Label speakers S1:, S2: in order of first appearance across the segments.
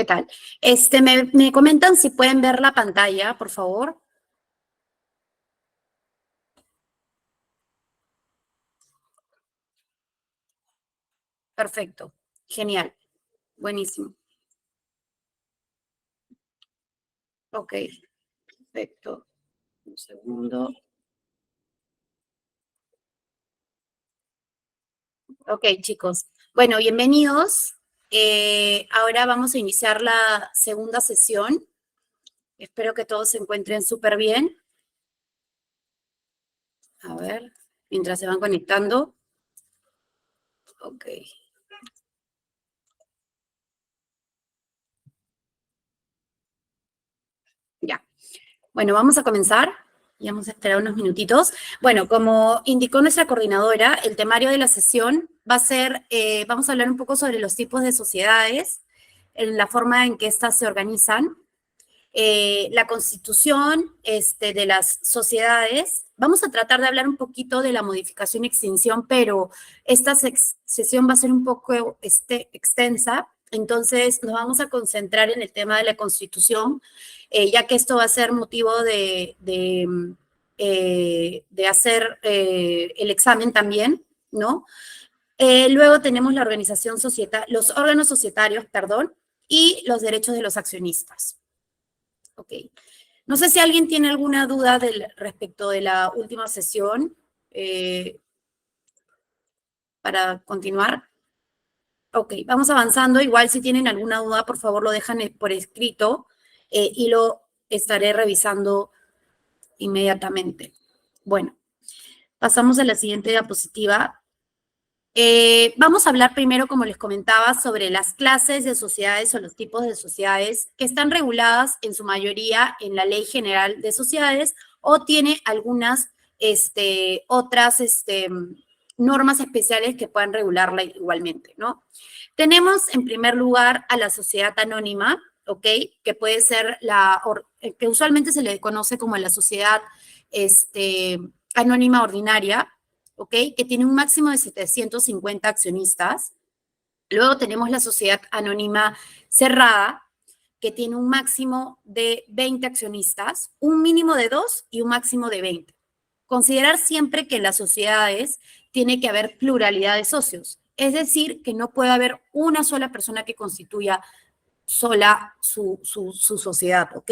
S1: ¿Qué tal? Me comentan si pueden ver la pantalla, por favor. Perfecto. Genial. Buenísimo. Ok. Perfecto. Un segundo. Ok, chicos. Bueno, bienvenidos. Ahora vamos a iniciar la segunda sesión. Espero que todos se encuentren súper bien. A ver, mientras se van conectando. Ok. Ya. Bueno, vamos a comenzar y vamos a esperar unos minutitos. Bueno, como indicó nuestra coordinadora, el temario de la sesión va a ser, vamos a hablar un poco sobre los tipos de sociedades, en la forma en que éstas se organizan, la constitución de las sociedades. Vamos a tratar de hablar un poquito de la modificación y extinción, pero esta sesión va a ser un poco extensa, entonces nos vamos a concentrar en el tema de la constitución, ya que esto va a ser motivo de hacer el examen también, ¿no? Luego tenemos la organización los órganos societarios, perdón, y los derechos de los accionistas. Ok. No sé si alguien tiene alguna duda respecto de la última sesión para continuar. Ok, vamos avanzando. Igual si tienen alguna duda, por favor lo dejan por escrito y lo estaré revisando inmediatamente. Bueno, pasamos a la siguiente diapositiva. Vamos a hablar primero, como les comentaba, sobre las clases de sociedades o los tipos de sociedades que están reguladas en su mayoría en la Ley General de Sociedades o tiene algunas otras normas especiales que puedan regularla igualmente, ¿no? Tenemos en primer lugar a la sociedad anónima, ¿ok? Que puede ser que usualmente se le conoce como la sociedad anónima ordinaria, ¿ok? Que tiene un máximo de 750 accionistas. Luego tenemos la sociedad anónima cerrada, que tiene un máximo de 20 accionistas, un mínimo de 2 y un máximo de 20. Considerar siempre que en las sociedades tiene que haber pluralidad de socios, es decir, que no puede haber una sola persona que constituya sola su sociedad, ¿ok?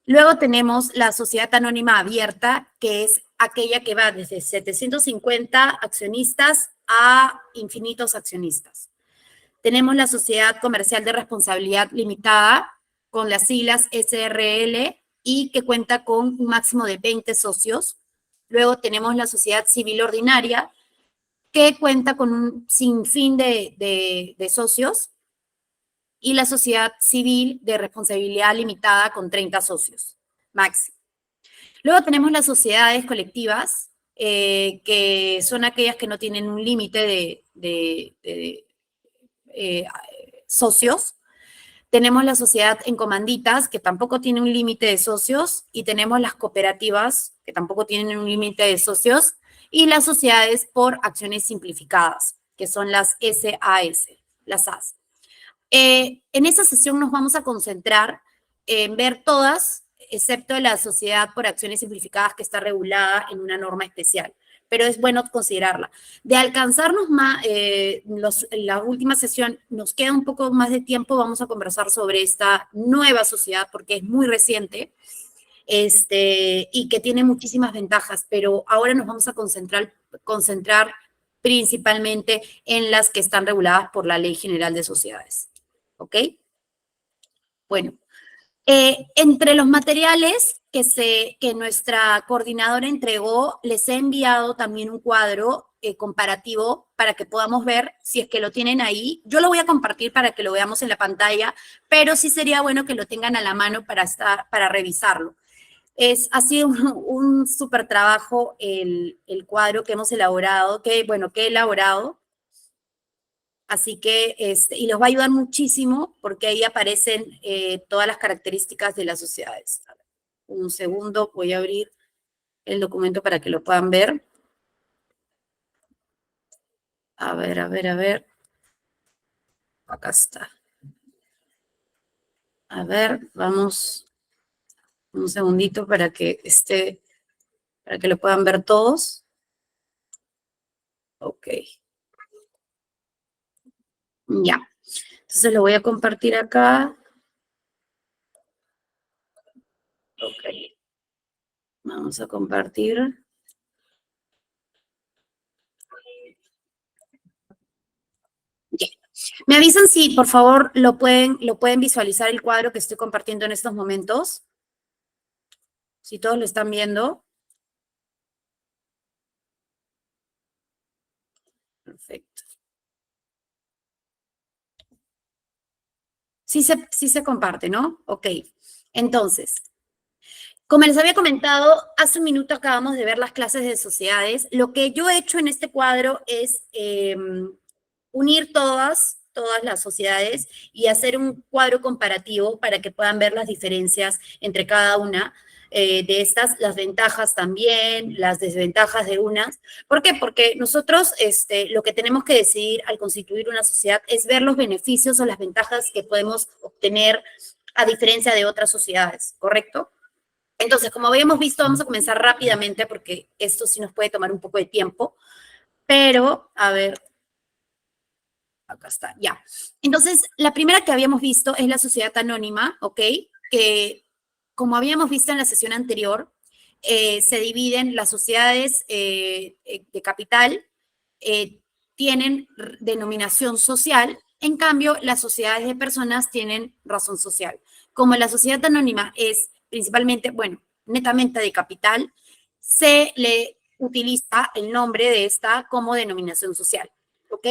S1: Luego tenemos la sociedad anónima abierta, que es aquella que va desde 750 accionistas a infinitos accionistas. Tenemos la sociedad comercial de responsabilidad limitada, con las siglas SRL, y que cuenta con un máximo de 20 socios. Luego tenemos la sociedad civil ordinaria, que cuenta con un sinfín de socios, y la sociedad civil de responsabilidad limitada con 30 socios máximo. Luego tenemos las sociedades colectivas, que son aquellas que no tienen un límite de socios. Tenemos la sociedad en comanditas, que tampoco tiene un límite de socios, y tenemos las cooperativas, que tampoco tienen un límite de socios, y las sociedades por acciones simplificadas, que son las SAS, las SAS. En esta sesión nos vamos a concentrar en ver todas, excepto la sociedad por acciones simplificadas, que está regulada en una norma especial, pero es bueno considerarla. De alcanzarnos más, en la última sesión nos queda un poco más de tiempo, vamos a conversar sobre esta nueva sociedad porque es muy reciente y que tiene muchísimas ventajas, pero ahora nos vamos a concentrar principalmente en las que están reguladas por la Ley General de Sociedades. ¿Ok? Bueno, entre los materiales que nuestra coordinadora entregó, les he enviado también un cuadro comparativo para que podamos ver si es que lo tienen ahí. Yo lo voy a compartir para que lo veamos en la pantalla, pero sí sería bueno que lo tengan a la mano para revisarlo. Ha sido un súper trabajo el cuadro que hemos elaborado, que he elaborado. Así que, y los va a ayudar muchísimo porque ahí aparecen todas las características de las sociedades. Un segundo, voy a abrir el documento para que lo puedan ver. A ver. Acá está. A ver, vamos un segundito para que lo puedan ver todos. Ok, ya. Entonces lo voy a compartir acá. Ok, vamos a compartir. Ya. Me avisan si, por favor, lo pueden visualizar el cuadro que estoy compartiendo en estos momentos. Si todos lo están viendo. Perfecto. Sí se comparte, ¿no? Ok. Entonces, como les había comentado, hace un minuto acabamos de ver las clases de sociedades. Lo que yo he hecho en este cuadro es unir todas las sociedades y hacer un cuadro comparativo para que puedan ver las diferencias entre cada una de estas, las ventajas también, las desventajas de unas. ¿Por qué? Porque nosotros lo que tenemos que decidir al constituir una sociedad es ver los beneficios o las ventajas que podemos obtener a diferencia de otras sociedades, ¿correcto? Entonces, como habíamos visto, vamos a comenzar rápidamente porque esto sí nos puede tomar un poco de tiempo, pero a ver, acá está, ya. Entonces, la primera que habíamos visto es la sociedad anónima, ¿ok? Que, como habíamos visto en la sesión anterior, se dividen las sociedades de capital, eh, tienen denominación social, en cambio, las sociedades de personas tienen razón social. Como la sociedad anónima es principalmente, bueno, netamente de capital, se le utiliza el nombre de esta como denominación social, ¿ok?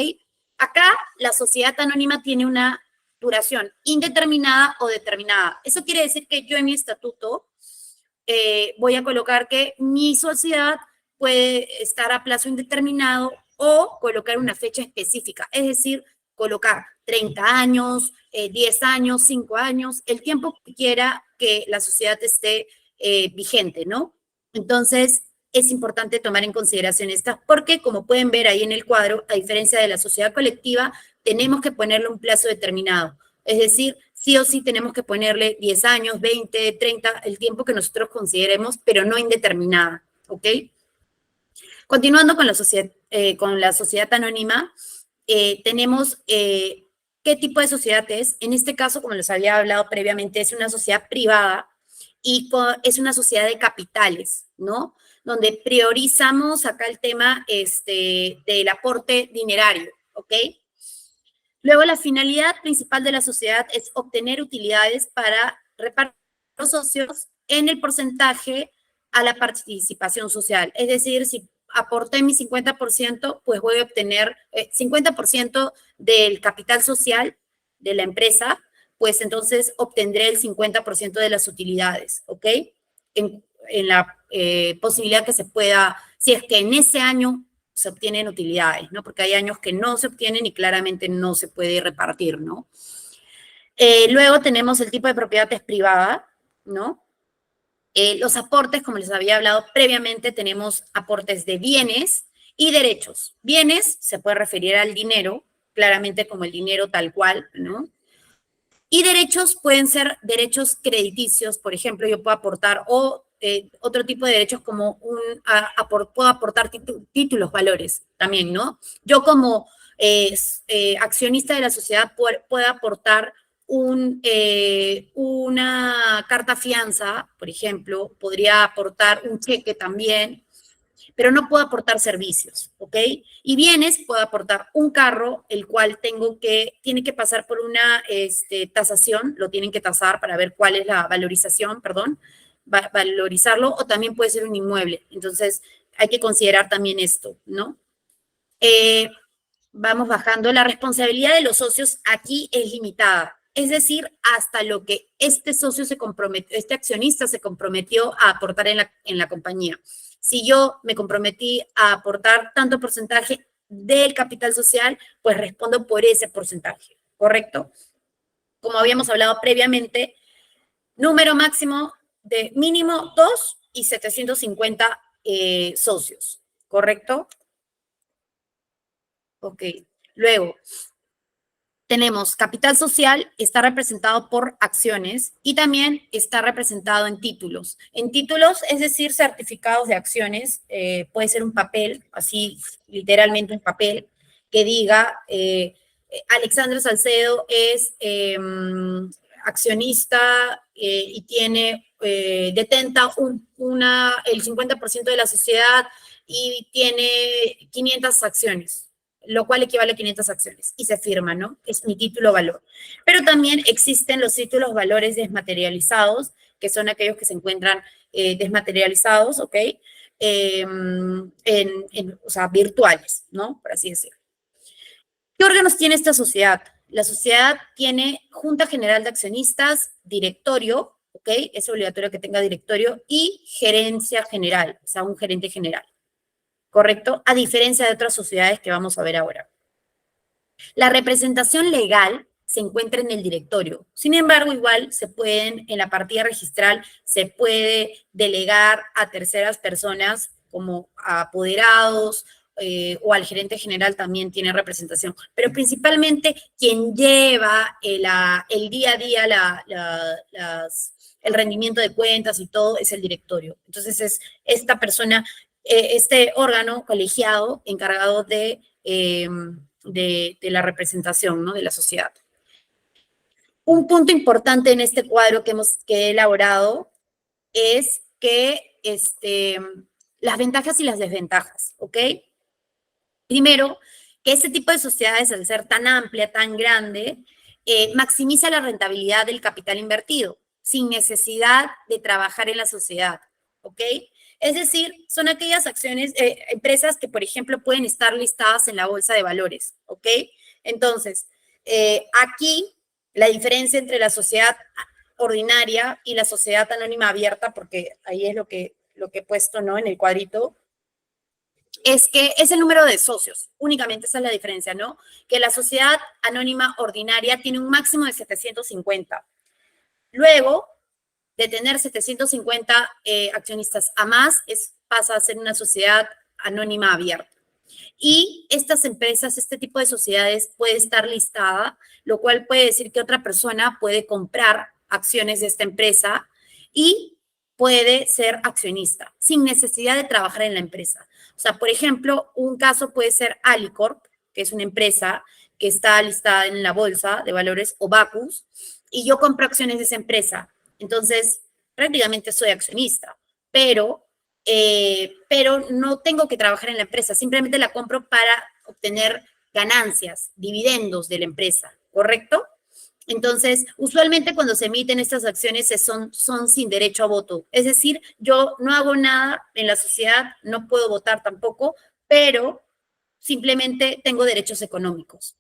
S1: Acá la sociedad anónima tiene una duración indeterminada o determinada. Eso quiere decir que yo en mi estatuto voy a colocar que mi sociedad puede estar a plazo indeterminado o colocar una fecha específica, es decir, colocar 30 años, 10 años, 5 años, el tiempo que quiera que la sociedad esté vigente, ¿no? Entonces, es importante tomar en consideración estas, porque como pueden ver ahí en el cuadro, a diferencia de la sociedad colectiva, tenemos que ponerle un plazo determinado. Es decir, sí o sí tenemos que ponerle 10 años, 20, 30, el tiempo que nosotros consideremos, pero no indeterminada, ¿ok? Continuando con la sociedad anónima, tenemos qué tipo de sociedad es. En este caso, como les había hablado previamente, es una sociedad privada y es una sociedad de capitales, ¿no? Donde priorizamos acá el tema del aporte dinerario, ¿ok? Luego, la finalidad principal de la sociedad es obtener utilidades para repartir los socios en el porcentaje a la participación social. Es decir, si aporté mi 50%, pues voy a obtener 50% del capital social de la empresa, pues entonces obtendré el 50% de las utilidades, ¿ok? En la posibilidad que se pueda, si es que en ese año se obtienen utilidades, ¿no? Porque hay años que no se obtienen y claramente no se puede repartir, ¿no? Luego tenemos el tipo de propiedad es privada, ¿no? Los aportes, como les había hablado previamente, tenemos aportes de bienes y derechos. Bienes se puede referir al dinero, claramente como el dinero tal cual, ¿no? Y derechos pueden ser derechos crediticios, por ejemplo, yo puedo aportar, o otro tipo de derechos como puedo aportar títulos, valores también, ¿no? Yo como accionista de la sociedad puedo aportar una carta fianza, por ejemplo, podría aportar un cheque también, pero no puedo aportar servicios, ¿ok? Y bienes, puedo aportar un carro, el cual tiene que pasar por una tasación, lo tienen que tasar para ver cuál es la valorización, perdón, valorizarlo, o también puede ser un inmueble. Entonces, hay que considerar también esto, ¿no? Vamos bajando. La responsabilidad de los socios aquí es limitada. Es decir, hasta lo que este socio se comprometió, este accionista se comprometió a aportar en la compañía. Si yo me comprometí a aportar tanto porcentaje del capital social, pues respondo por ese porcentaje, ¿correcto? Como habíamos hablado previamente, número máximo de mínimo 2 y 750 socios, ¿correcto? Ok. Luego, tenemos capital social, está representado por acciones y también está representado en títulos. En títulos, es decir, certificados de acciones, puede ser un papel, así literalmente un papel, que diga, Alexandra Salcedo es accionista y tiene, detenta el 50% de la sociedad y tiene 500 acciones, lo cual equivale a 500 acciones, y se firma, ¿no? Es mi título valor. Pero también existen los títulos valores desmaterializados, que son aquellos que se encuentran desmaterializados, ¿ok? O sea, virtuales, ¿no? Por así decirlo. ¿Qué órganos tiene esta sociedad? La sociedad tiene Junta General de Accionistas, directorio, ¿ok? Es obligatorio que tenga directorio, y gerencia general, o sea, un gerente general. ¿Correcto? A diferencia de otras sociedades que vamos a ver ahora. La representación legal se encuentra en el directorio. Sin embargo, igual se pueden, en la partida registral, se puede delegar a terceras personas como a apoderados o al gerente general también tiene representación. Pero principalmente quien lleva el día a día el rendimiento de cuentas y todo es el directorio. Entonces es esta persona, este órgano colegiado encargado de la representación, ¿no? De la sociedad. Un punto importante en este cuadro que he elaborado es que las ventajas y las desventajas, ¿ok? Primero, que este tipo de sociedades, al ser tan amplia, tan grande, maximiza la rentabilidad del capital invertido, sin necesidad de trabajar en la sociedad, ¿ok? Es decir, son aquellas acciones, empresas que, por ejemplo, pueden estar listadas en la bolsa de valores, ¿ok? Entonces, aquí la diferencia entre la sociedad ordinaria y la sociedad anónima abierta, porque ahí es lo que he puesto, ¿no? En el cuadrito, es que es el número de socios, únicamente esa es la diferencia, ¿no? Que la sociedad anónima ordinaria tiene un máximo de 750. Luego de tener 750 accionistas a más, pasa a ser una sociedad anónima abierta. Y estas empresas, este tipo de sociedades puede estar listada, lo cual puede decir que otra persona puede comprar acciones de esta empresa y puede ser accionista sin necesidad de trabajar en la empresa. O sea, por ejemplo, un caso puede ser Alicorp, que es una empresa que está listada en la bolsa de valores, o Bacus, y yo compro acciones de esa empresa. Entonces, prácticamente soy accionista, pero no tengo que trabajar en la empresa, simplemente la compro para obtener ganancias, dividendos de la empresa, ¿correcto? Entonces, usualmente cuando se emiten estas acciones son sin derecho a voto. Es decir, yo no hago nada en la sociedad, no puedo votar tampoco, pero simplemente tengo derechos económicos.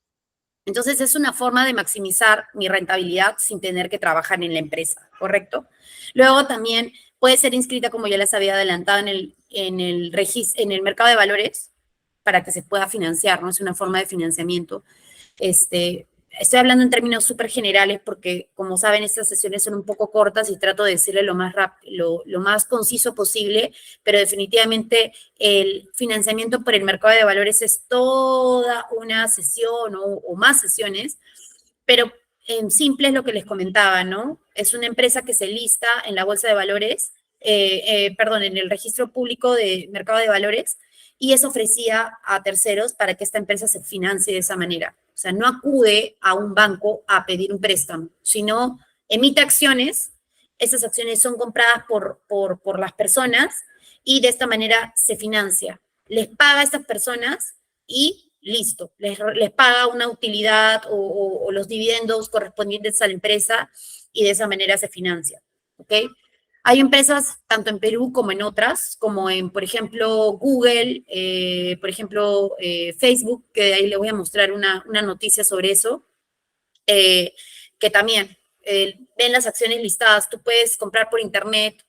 S1: Entonces, es una forma de maximizar mi rentabilidad sin tener que trabajar en la empresa, ¿correcto? Luego también puede ser inscrita, como ya les había adelantado, en el mercado de valores para que se pueda financiar, ¿no? Es una forma de financiamiento. Estoy hablando en términos súper generales porque, como saben, estas sesiones son un poco cortas y trato de decirle lo más conciso posible, pero definitivamente el financiamiento por el mercado de valores es toda una sesión o más sesiones, pero en simple es lo que les comentaba, ¿no? Es una empresa que se lista en la bolsa de valores, en el registro público de mercado de valores, y es ofrecida a terceros para que esta empresa se financie de esa manera. O sea, no acude a un banco a pedir un préstamo, sino emite acciones, esas acciones son compradas por las personas y de esta manera se financia. Les paga a estas personas y listo, les paga una utilidad o los dividendos correspondientes a la empresa y de esa manera se financia, ¿ok? Hay empresas tanto en Perú como en otras, como en, por ejemplo, Google, por ejemplo, Facebook, que de ahí le voy a mostrar una noticia sobre eso, que también ven las acciones listadas. Tú puedes comprar por internet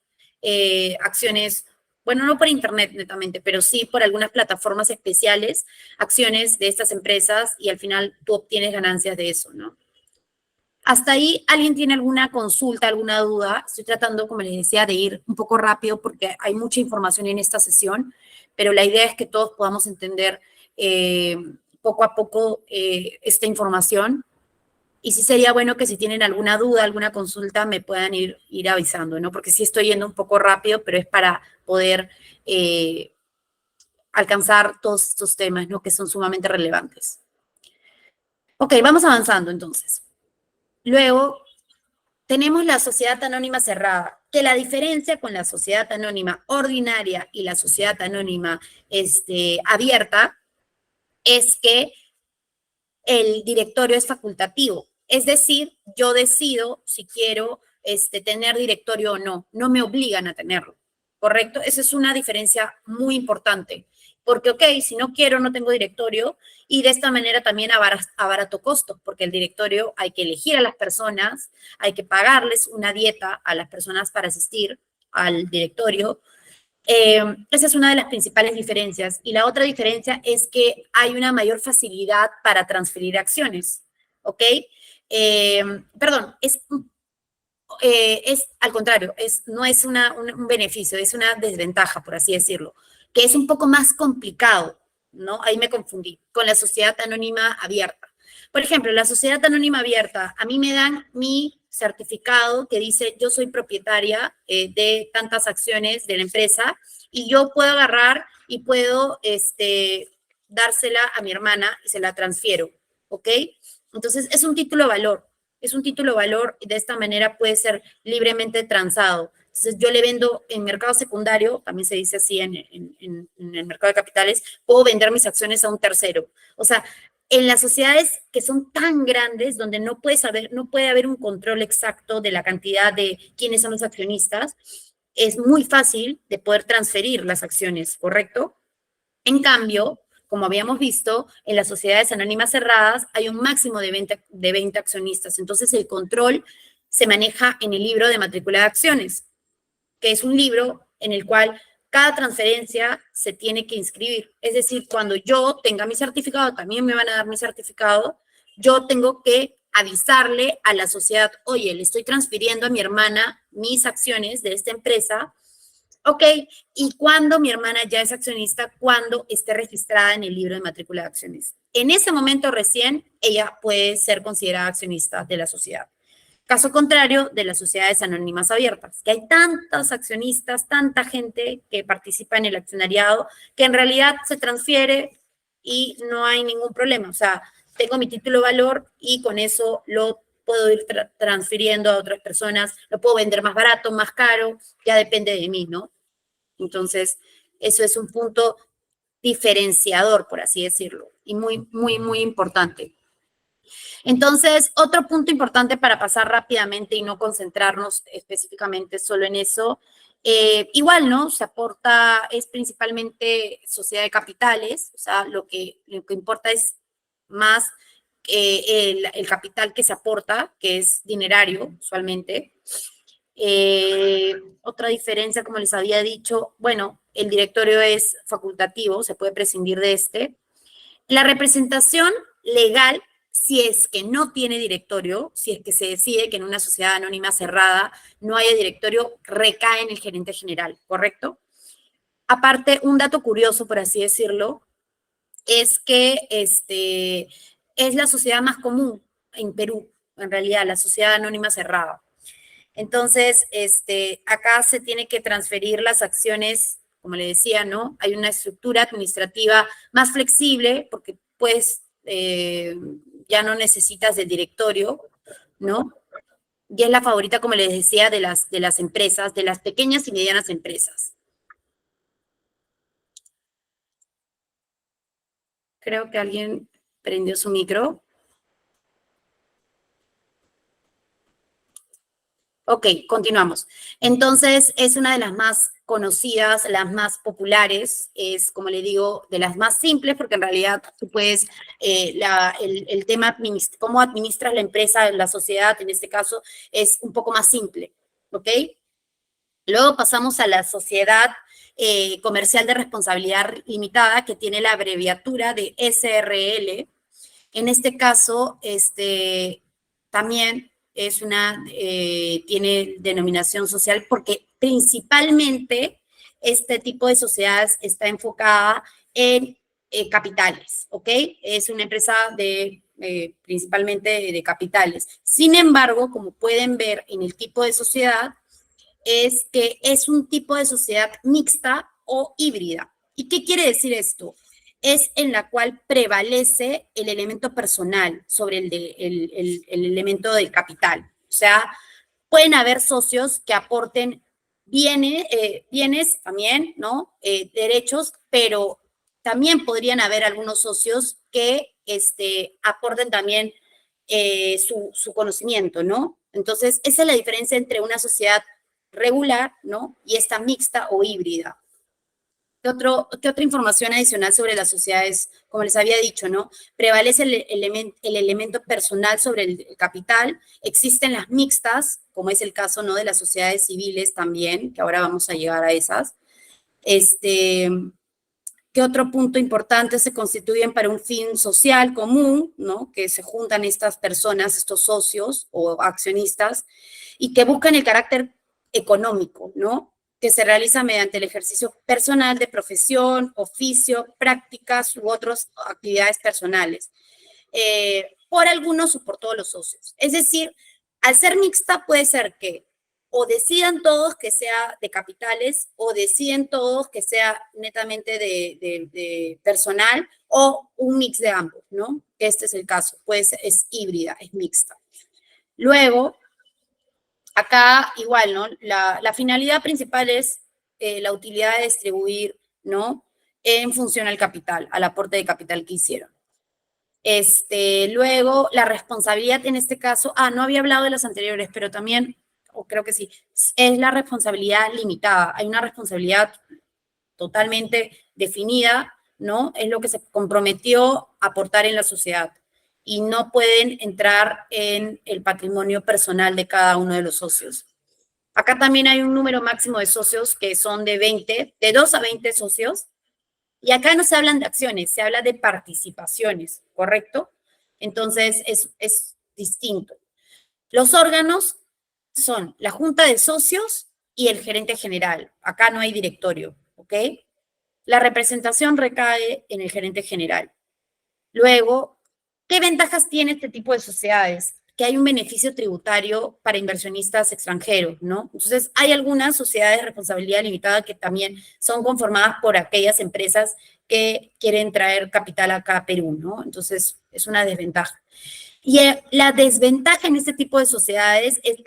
S1: acciones, bueno, no por internet netamente, pero sí por algunas plataformas especiales, acciones de estas empresas y al final tú obtienes ganancias de eso, ¿no? Hasta ahí, ¿alguien tiene alguna consulta, alguna duda? Estoy tratando, como les decía, de ir un poco rápido porque hay mucha información en esta sesión, pero la idea es que todos podamos entender poco a poco esta información. Y sí sería bueno que si tienen alguna duda, alguna consulta, me puedan ir avisando, ¿no? Porque sí estoy yendo un poco rápido, pero es para poder alcanzar todos estos temas, ¿no? Que son sumamente relevantes. Ok, vamos avanzando entonces. Luego, tenemos la sociedad anónima cerrada, que la diferencia con la sociedad anónima ordinaria y la sociedad anónima abierta es que el directorio es facultativo. Es decir, yo decido si quiero tener directorio o no. No me obligan a tenerlo, ¿correcto? Esa es una diferencia muy importante. Porque, ok, si no quiero, no tengo directorio, y de esta manera también abarato costos, porque el directorio hay que elegir a las personas, hay que pagarles una dieta a las personas para asistir al directorio. Esa es una de las principales diferencias. Y la otra diferencia es que hay una mayor facilidad para transferir acciones, ¿ok? Perdón, es al contrario, no es un beneficio, es una desventaja, por así decirlo, que es un poco más complicado, ¿no? Ahí me confundí, con la sociedad anónima abierta. Por ejemplo, la sociedad anónima abierta, a mí me dan mi certificado que dice yo soy propietaria de tantas acciones de la empresa y yo puedo agarrar y puedo dársela a mi hermana y se la transfiero, ¿ok? Entonces, es un título de valor. Es un título de valor y de esta manera puede ser libremente transado. Entonces, yo le vendo en mercado secundario, también se dice así en el mercado de capitales, puedo vender mis acciones a un tercero. O sea, en las sociedades que son tan grandes, donde no puede haber un control exacto de la cantidad de quiénes son los accionistas, es muy fácil de poder transferir las acciones, ¿correcto? En cambio, como habíamos visto, en las sociedades anónimas cerradas hay un máximo de 20 accionistas. Entonces, el control se maneja en el libro de matrícula de acciones, que es un libro en el cual cada transferencia se tiene que inscribir. Es decir, cuando yo tenga mi certificado, también me van a dar mi certificado, yo tengo que avisarle a la sociedad, oye, le estoy transfiriendo a mi hermana mis acciones de esta empresa. Ok, y cuando mi hermana ya es accionista, cuando esté registrada en el libro de matrícula de acciones. En ese momento recién, ella puede ser considerada accionista de la sociedad. Caso contrario de las sociedades anónimas abiertas, que hay tantos accionistas, tanta gente que participa en el accionariado, que en realidad se transfiere y no hay ningún problema. O sea, tengo mi título de valor y con eso lo puedo ir transfiriendo a otras personas, lo puedo vender más barato, más caro, ya depende de mí, ¿no? Entonces, eso es un punto diferenciador, por así decirlo, y muy, muy, muy importante. Entonces, otro punto importante para pasar rápidamente y no concentrarnos específicamente solo en eso, igual, ¿no? Se aporta, es principalmente sociedad de capitales, o sea, lo que importa es más el capital que se aporta, que es dinerario, usualmente. Otra diferencia, como les había dicho, bueno, el directorio es facultativo, se puede prescindir de este. La representación legal, si es que no tiene directorio, si es que se decide que en una sociedad anónima cerrada no haya directorio, recae en el gerente general, ¿correcto? Aparte, un dato curioso, por así decirlo, es que es la sociedad más común en Perú, en realidad, la sociedad anónima cerrada. Entonces, acá se tiene que transferir las acciones, como le decía, ¿no? Hay una estructura administrativa más flexible porque pues ya no necesitas del directorio, ¿no? Y es la favorita, como les decía, de las empresas, de las pequeñas y medianas empresas. Creo que alguien prendió su micro. Ok, continuamos. Entonces, es una de las más conocidas, las más populares, es, como le digo, de las más simples, porque en realidad tú puedes, el tema, cómo administras la empresa, la sociedad, en este caso, es un poco más simple, ¿ok? Luego pasamos a la sociedad comercial de responsabilidad limitada, que tiene la abreviatura de SRL. En este caso, también tiene denominación social porque principalmente este tipo de sociedades está enfocada en capitales, ¿ok? Es una empresa principalmente de capitales. Sin embargo, como pueden ver en el tipo de sociedad, es que es un tipo de sociedad mixta o híbrida. ¿Y qué quiere decir esto? Es en la cual prevalece el elemento personal sobre el elemento del capital. O sea, pueden haber socios que aporten bienes también, ¿no? Derechos, pero también podrían haber algunos socios que aporten también su conocimiento, ¿no? Entonces, esa es la diferencia entre una sociedad regular, ¿no? Y esta mixta o híbrida. ¿Qué otra información adicional sobre las sociedades? Como les había dicho, ¿no? Prevalece el elemento personal sobre el capital. Existen las mixtas, como es el caso, ¿no? De las sociedades civiles también, que ahora vamos a llegar a esas. ¿Qué otro punto importante? Se constituyen para un fin social común, ¿no? Que se juntan estas personas, estos socios o accionistas, y que buscan el carácter económico, ¿no? Que se realiza mediante el ejercicio personal de profesión, oficio, prácticas u otras actividades personales, por algunos o por todos los socios. Es decir, al ser mixta puede ser que o decidan todos que sea de capitales o deciden todos que sea netamente de personal o un mix de ambos, ¿no? Este es el caso, pues es híbrida, es mixta. Luego, acá igual, ¿no? La finalidad principal es la utilidad de distribuir, ¿no? En función al capital, al aporte de capital que hicieron. Luego, la responsabilidad en este caso, no había hablado de las anteriores, pero también, o creo que sí, es la responsabilidad limitada. Hay una responsabilidad totalmente definida, ¿no? Es lo que se comprometió a aportar en la sociedad y no pueden entrar en el patrimonio personal de cada uno de los socios. Acá también hay un número máximo de socios que son de 20, de 2 a 20 socios, y acá no se hablan de acciones, se habla de participaciones, ¿correcto? Entonces es distinto. Los órganos son la junta de socios y el gerente general. Acá no hay directorio, ¿ok? La representación recae en el gerente general. Luego, ¿qué ventajas tiene este tipo de sociedades? Que hay un beneficio tributario para inversionistas extranjeros, ¿no? Entonces, hay algunas sociedades de responsabilidad limitada que también son conformadas por aquellas empresas que quieren traer capital acá a Perú, ¿no? Entonces, es una desventaja. Y la desventaja en este tipo de sociedades es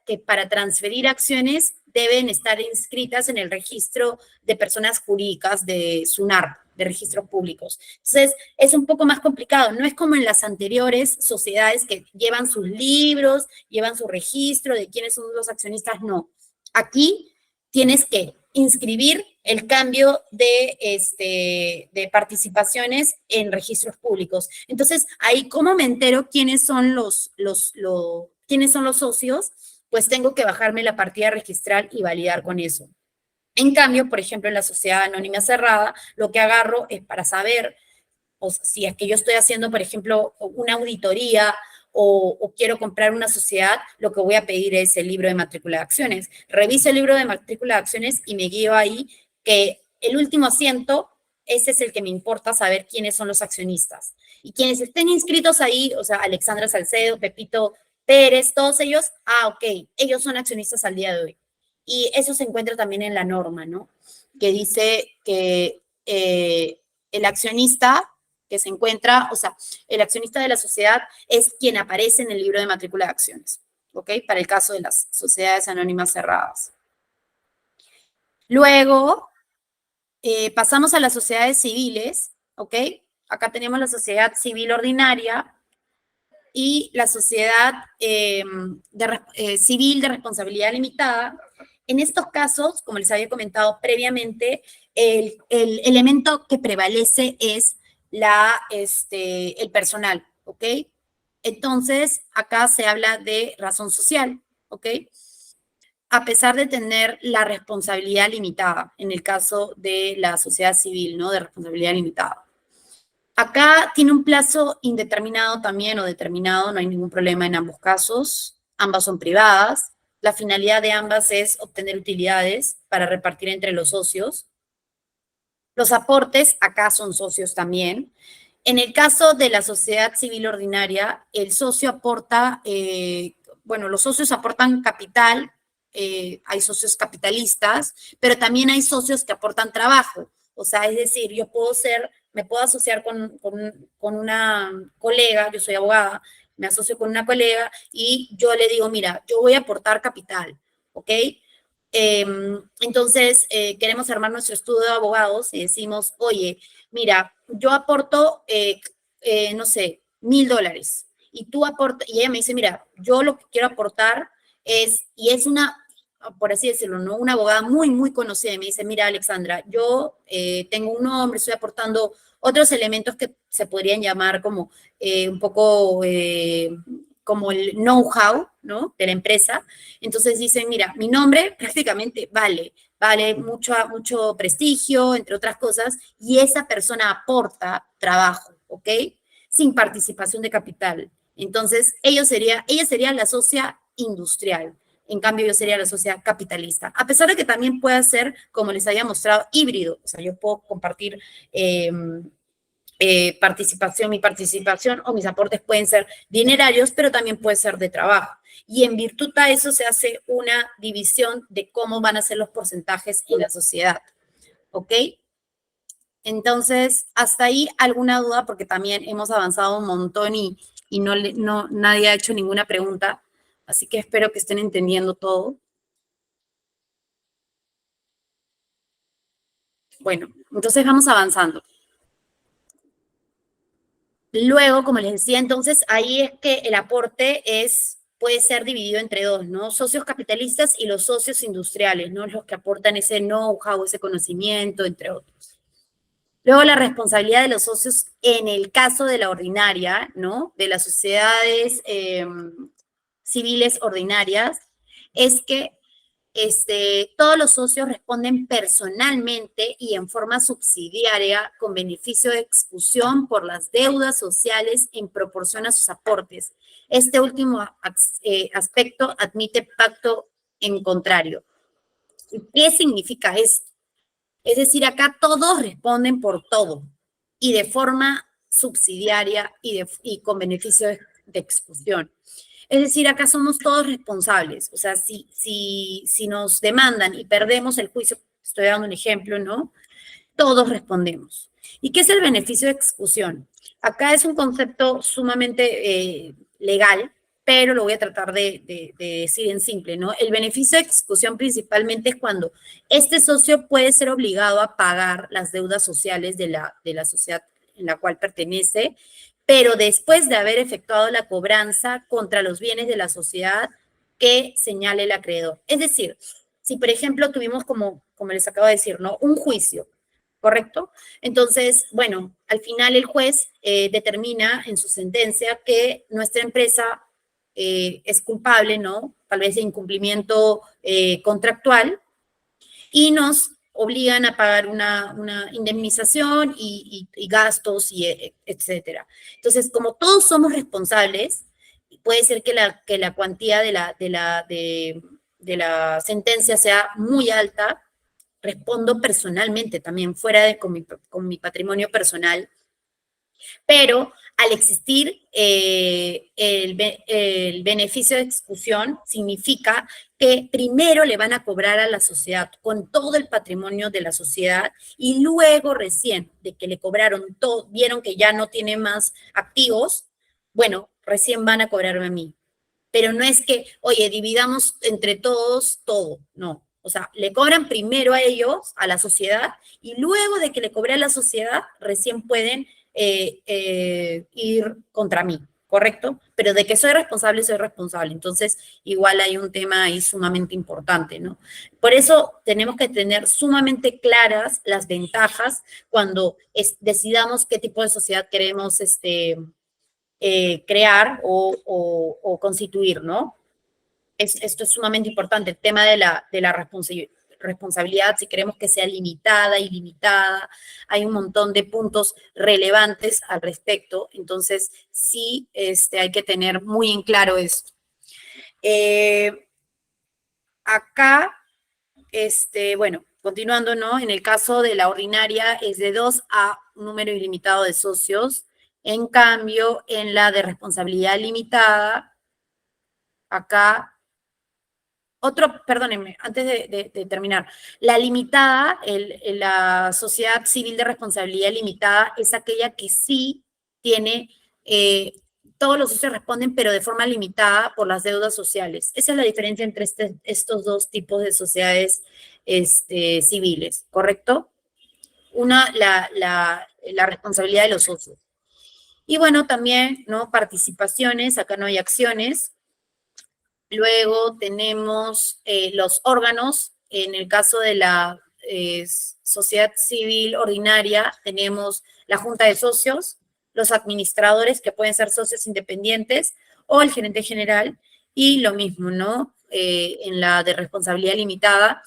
S1: que para transferir acciones deben estar inscritas en el registro de personas jurídicas de SUNAR, de registros públicos. Entonces, es un poco más complicado. No es como en las anteriores sociedades que llevan sus libros, llevan su registro de quiénes son los accionistas. No. Aquí tienes que inscribir el cambio de participaciones en registros públicos. Entonces, ahí, ¿cómo me entero quiénes son quiénes son los socios? Pues tengo que bajarme la partida registral y validar con eso. En cambio, por ejemplo, en la sociedad anónima cerrada, lo que agarro es para saber, o si es que yo estoy haciendo, por ejemplo, una auditoría o quiero comprar una sociedad, lo que voy a pedir es el libro de matrícula de acciones. Reviso el libro de matrícula de acciones y me guío ahí que el último asiento, ese es el que me importa saber quiénes son los accionistas. Y quienes estén inscritos ahí, o sea, Alexandra Salcedo, Pepito Pérez, todos ellos, ok, ellos son accionistas al día de hoy. Y eso se encuentra también en la norma, ¿no? Que dice que el accionista que se encuentra, o sea, el accionista de la sociedad es quien aparece en el libro de matrícula de acciones, ¿ok? Para el caso de las sociedades anónimas cerradas. Luego, pasamos a las sociedades civiles, ¿ok? Acá tenemos la sociedad civil ordinaria y la sociedad civil de responsabilidad limitada. En estos casos, como les había comentado previamente, el elemento que prevalece es el personal, ¿ok? Entonces, acá se habla de razón social, ¿ok? A pesar de tener la responsabilidad limitada, en el caso de la sociedad civil, ¿no? De responsabilidad limitada. Acá tiene un plazo indeterminado también o determinado, no hay ningún problema en ambos casos. Ambas son privadas. La finalidad de ambas es obtener utilidades para repartir entre los socios. Los aportes acá son socios también. En el caso de la sociedad civil ordinaria, el socio aporta, bueno, los socios aportan capital, hay socios capitalistas, pero también hay socios que aportan trabajo. O sea, es decir, yo puedo ser, me puedo asociar con una colega, yo soy abogada, me asocio con una colega y yo le digo, mira, yo voy a aportar capital, ¿ok? Entonces, queremos armar nuestro estudio de abogados y decimos, oye, mira, yo aporto, no sé, $1,000 y tú aportas, y ella me dice, mira, yo lo que quiero aportar es, y es una, por así decirlo, ¿no? Una abogada muy, muy conocida y me dice, mira, Alexandra, yo tengo un nombre, estoy aportando otros elementos que se podrían llamar como un poco como el know-how, ¿no? De la empresa. Entonces dicen, mira, mi nombre prácticamente vale mucho, mucho prestigio, entre otras cosas, y esa persona aporta trabajo, ¿ok? Sin participación de capital. Entonces, ella sería la socia industrial. En cambio, yo sería la socia capitalista. A pesar de que también pueda ser, como les había mostrado, híbrido. O sea, yo puedo compartir eh, mi participación o mis aportes pueden ser dinerarios, pero también puede ser de trabajo. Y en virtud a eso se hace una división de cómo van a ser los porcentajes en la sociedad. ¿Ok? Entonces, hasta ahí alguna duda, porque también hemos avanzado un montón y nadie ha hecho ninguna pregunta. Así que espero que estén entendiendo todo. Bueno, entonces vamos avanzando. Luego, como les decía, entonces ahí es que el aporte puede ser dividido entre dos, ¿no? Socios capitalistas y los socios industriales, ¿no? Los que aportan ese know-how, ese conocimiento, entre otros. Luego, la responsabilidad de los socios en el caso de la ordinaria, ¿no? De las sociedades civiles ordinarias, es que todos los socios responden personalmente y en forma subsidiaria con beneficio de exclusión por las deudas sociales en proporción a sus aportes. Este último aspecto admite pacto en contrario. ¿Qué significa esto? Es decir, acá todos responden por todo y de forma subsidiaria y con beneficio de exclusión. Es decir, acá somos todos responsables. O sea, si nos demandan y perdemos el juicio, estoy dando un ejemplo, ¿no? Todos respondemos. ¿Y qué es el beneficio de exclusión? Acá es un concepto sumamente legal, pero lo voy a tratar de decir en simple, ¿no? El beneficio de exclusión principalmente es cuando este socio puede ser obligado a pagar las deudas sociales de la sociedad en la cual pertenece, pero después de haber efectuado la cobranza contra los bienes de la sociedad que señale el acreedor. Es decir, si por ejemplo tuvimos como les acabo de decir, ¿no? Un juicio, ¿correcto? Entonces, bueno, al final el juez determina en su sentencia que nuestra empresa es culpable, ¿no? Tal vez de incumplimiento contractual y nos obligan a pagar una indemnización y gastos, etcétera. Entonces, como todos somos responsables, puede ser que la cuantía de la sentencia sea muy alta. Respondo personalmente también, con mi patrimonio personal, pero al existir el beneficio de exclusión, significa que primero le van a cobrar a la sociedad con todo el patrimonio de la sociedad y luego recién de que le cobraron todo, vieron que ya no tiene más activos, bueno, recién van a cobrarme a mí. Pero no es que, oye, dividamos entre todos todo, no. O sea, le cobran primero a ellos, a la sociedad, y luego de que le cobré a la sociedad, recién pueden ir contra mí, ¿correcto? Pero de que soy responsable, soy responsable. Entonces, igual hay un tema ahí sumamente importante, ¿no? Por eso tenemos que tener sumamente claras las ventajas cuando decidamos qué tipo de sociedad queremos crear o constituir, ¿no? Esto es sumamente importante, el tema de la responsabilidad, si queremos que sea limitada, ilimitada, hay un montón de puntos relevantes al respecto, entonces sí hay que tener muy en claro esto. Acá, bueno, continuando, ¿no? En el caso de la ordinaria es de 2 a un número ilimitado de socios, En cambio, en la de responsabilidad limitada, acá, perdónenme, antes de terminar, la limitada, la sociedad civil de responsabilidad limitada es aquella que sí tiene, todos los socios responden, pero de forma limitada por las deudas sociales. Esa es la diferencia entre estos dos tipos de sociedades civiles, ¿correcto? Una, la responsabilidad de los socios. Y bueno, también, ¿no? Participaciones, acá no hay acciones. Luego tenemos los órganos. En el caso de la sociedad civil ordinaria, tenemos la junta de socios, los administradores, que pueden ser socios independientes, o el gerente general, y lo mismo, ¿no? En la de responsabilidad limitada,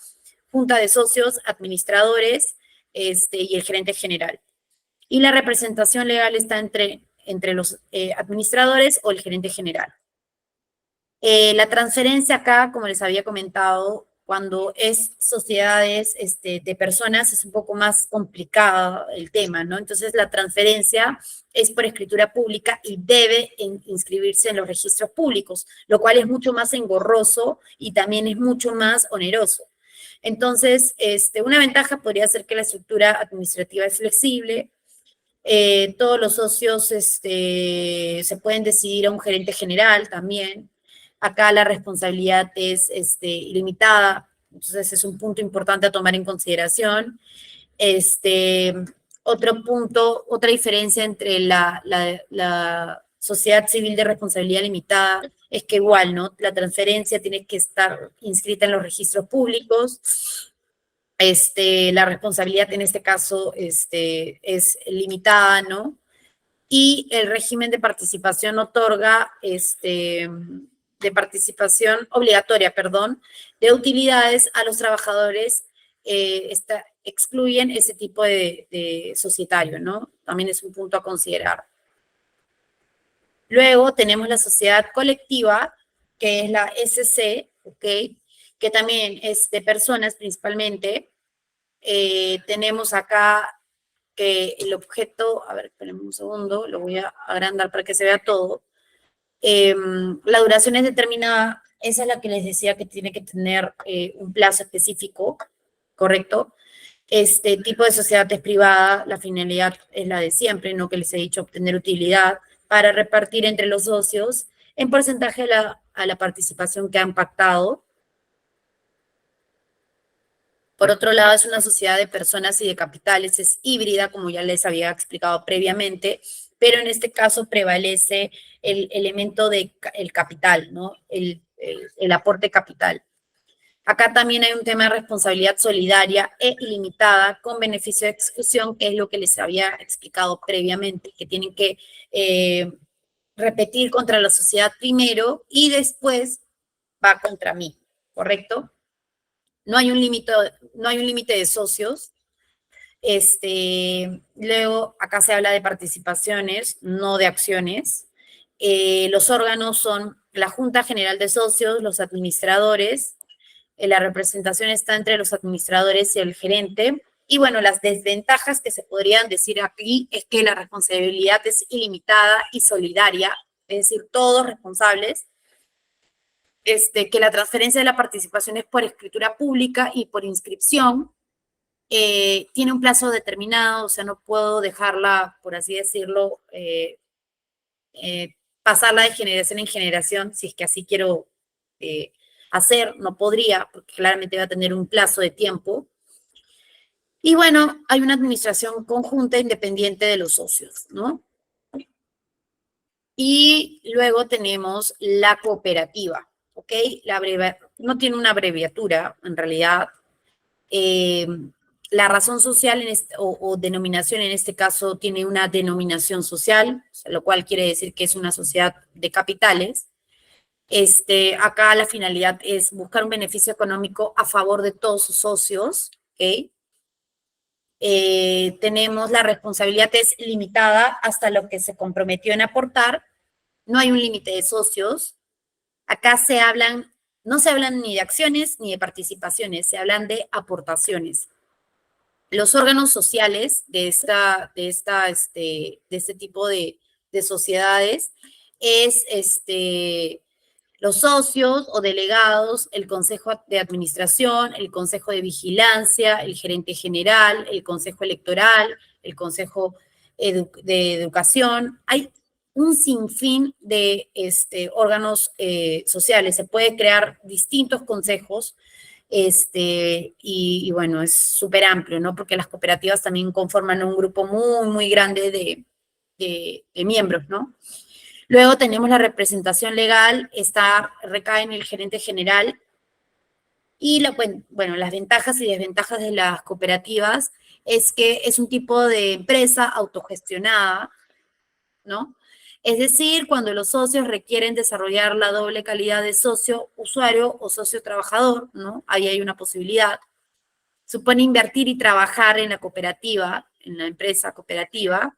S1: junta de socios, administradores, y el gerente general. Y la representación legal está entre los administradores o el gerente general. La transferencia acá, como les había comentado, cuando es sociedades de personas es un poco más complicado el tema, ¿no? Entonces la transferencia es por escritura pública y debe inscribirse en los registros públicos, lo cual es mucho más engorroso y también es mucho más oneroso. Entonces, una ventaja podría ser que la estructura administrativa es flexible, todos los socios se pueden decidir a un gerente general también. Acá la responsabilidad es ilimitada, entonces es un punto importante a tomar en consideración. Otro punto, otra diferencia entre la sociedad civil de responsabilidad limitada es que igual, ¿no? La transferencia tiene que estar inscrita en los registros públicos. La responsabilidad en este caso es limitada, ¿no? Y el régimen de participación otorga, de participación obligatoria, perdón, de utilidades a los trabajadores, excluyen ese tipo de societario, ¿no? También es un punto a considerar. Luego tenemos la sociedad colectiva, que es la SC, ¿ok? Que también es de personas principalmente. Tenemos acá que el objeto, a ver, espérenme un segundo, lo voy a agrandar para que se vea todo. La duración es determinada, esa es la que les decía que tiene que tener un plazo específico, ¿correcto? Este tipo de sociedad es privada, la finalidad es la de siempre, no que les he dicho obtener utilidad para repartir entre los socios en porcentaje a la participación que han pactado. Por otro lado, es una sociedad de personas y de capitales, es híbrida, como ya les había explicado previamente, pero en este caso prevalece el elemento del capital, ¿no? El aporte capital. Acá también hay un tema de responsabilidad solidaria e ilimitada con beneficio de exclusión, que es lo que les había explicado previamente, que tienen que repetir contra la sociedad primero y después va contra mí, ¿correcto? No hay un límite de socios. Luego, acá se habla de participaciones, no de acciones. Los órganos son la Junta General de Socios, los administradores. La representación está entre los administradores y el gerente. Y bueno, las desventajas que se podrían decir aquí es que la responsabilidad es ilimitada y solidaria, es decir, todos responsables. Que la transferencia de la participación es por escritura pública y por inscripción. Tiene un plazo determinado, o sea, no puedo dejarla, por así decirlo, pasarla de generación en generación, si es que así quiero hacer, no podría, porque claramente va a tener un plazo de tiempo. Y bueno, hay una administración conjunta independiente de los socios, ¿no? Y luego tenemos la cooperativa, ¿ok? No tiene una abreviatura, en realidad. La razón social o denominación en este caso tiene una denominación social, lo cual quiere decir que es una sociedad de capitales. Acá la finalidad es buscar un beneficio económico a favor de todos sus socios, ¿ok? Tenemos la responsabilidad es limitada hasta lo que se comprometió en aportar. No hay un límite de socios. Acá no se hablan ni de acciones ni de participaciones, se hablan de aportaciones. Los órganos sociales de este tipo de de sociedades es los socios o delegados, el consejo de administración, el consejo de vigilancia, el gerente general, el consejo electoral, el consejo de educación. Hay un sinfín de órganos sociales. Se puede crear distintos consejos y bueno, es súper amplio, ¿no? Porque las cooperativas también conforman un grupo muy, muy grande de miembros, ¿no? Luego tenemos la representación legal, recae en el gerente general. Y bueno, las ventajas y desventajas de las cooperativas es que es un tipo de empresa autogestionada, ¿no? Es decir, cuando los socios requieren desarrollar la doble calidad de socio usuario o socio trabajador, ¿no? Ahí hay una posibilidad. Supone invertir y trabajar en la cooperativa, en la empresa cooperativa.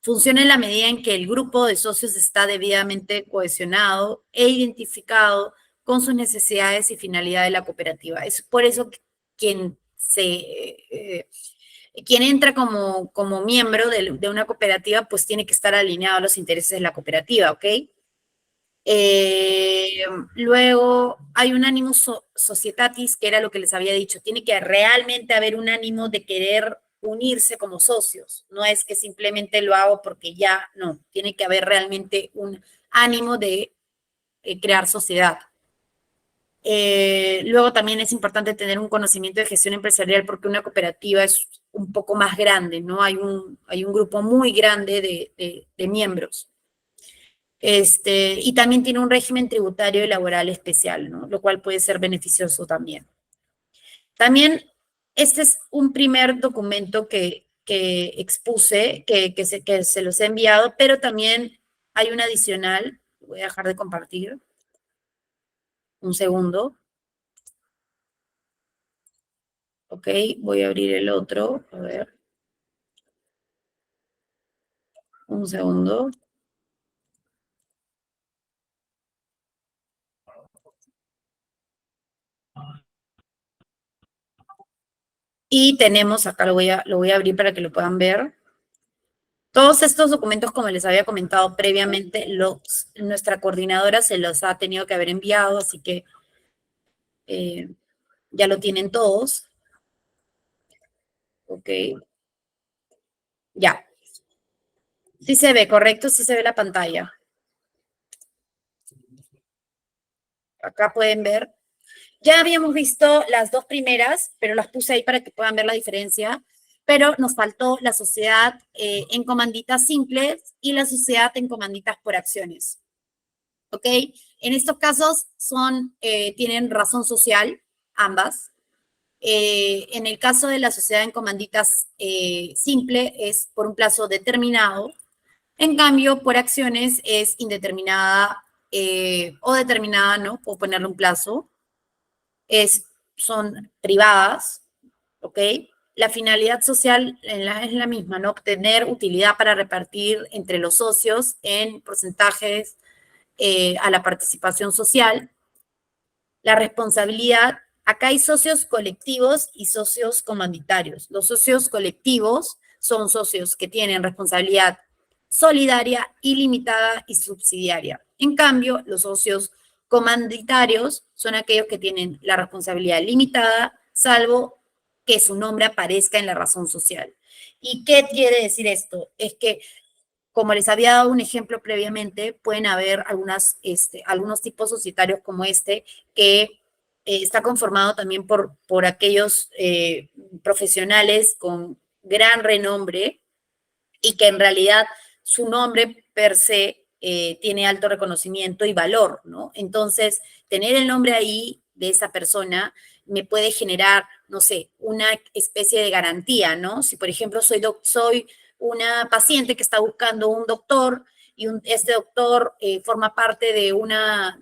S1: Funciona en la medida en que el grupo de socios está debidamente cohesionado e identificado con sus necesidades y finalidades de la cooperativa. Es por eso que quien entra como miembro de una cooperativa, pues tiene que estar alineado a los intereses de la cooperativa, ¿ok? Luego hay un ánimo societatis, que era lo que les había dicho. Tiene que realmente haber un ánimo de querer unirse como socios. No es que simplemente lo hago porque ya, no. Tiene que haber realmente un ánimo de crear sociedad. Luego también es importante tener un conocimiento de gestión empresarial porque una cooperativa es un poco más grande, ¿no? Hay un grupo muy grande de miembros. Y también tiene un régimen tributario y laboral especial, ¿no? Lo cual puede ser beneficioso también. También, este es un primer documento que expuse, que se los he enviado, pero también hay un adicional. Voy a dejar de compartir. Un segundo. Ok, voy a abrir el otro. A ver. Un segundo. Y tenemos, acá lo voy a abrir para que lo puedan ver. Todos estos documentos, como les había comentado previamente, nuestra coordinadora se los ha tenido que haber enviado, así que ya lo tienen todos. Ok, ya. Sí se ve, correcto, sí se ve la pantalla. Acá pueden ver. Ya habíamos visto las dos primeras, pero las puse ahí para que puedan ver la diferencia. Pero nos faltó la sociedad en comanditas simples y la sociedad en comanditas por acciones. ¿Ok? En estos casos tienen razón social, ambas. En el caso de la sociedad en comanditas simple es por un plazo determinado. En cambio, por acciones es indeterminada o determinada, ¿no? Puedo ponerle un plazo. Son privadas, ¿ok? La finalidad social es la misma, ¿no? Obtener utilidad para repartir entre los socios en porcentajes a la participación social. La responsabilidad, acá hay socios colectivos y socios comanditarios. Los socios colectivos son socios que tienen responsabilidad solidaria, ilimitada y subsidiaria. En cambio, los socios comanditarios son aquellos que tienen la responsabilidad limitada, salvo que su nombre aparezca en la razón social. ¿Y qué quiere decir esto? Es que como les había dado un ejemplo previamente, pueden haber algunos tipos societarios como que está conformado también por aquellos profesionales con gran renombre y que en realidad su nombre per se tiene alto reconocimiento y valor, ¿no? Entonces, tener el nombre ahí de esa persona me puede generar, no sé, una especie de garantía, ¿no? Si, por ejemplo, soy una paciente que está buscando un doctor y este doctor forma parte de una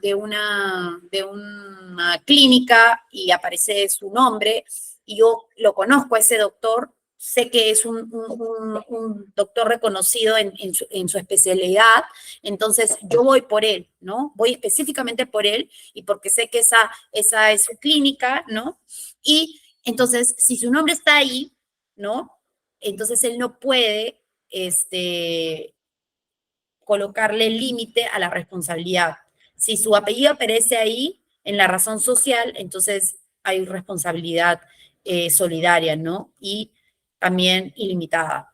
S1: clínica y aparece su nombre y yo lo conozco a ese doctor, sé que es un doctor reconocido en su especialidad, entonces yo voy por él, ¿no? Voy específicamente por él y porque sé que esa es su clínica, ¿no? Y entonces, si su nombre está ahí, ¿no? Entonces él no puede, colocarle límite a la responsabilidad. Si su apellido aparece ahí en la razón social, entonces hay responsabilidad solidaria, ¿no? Y también ilimitada.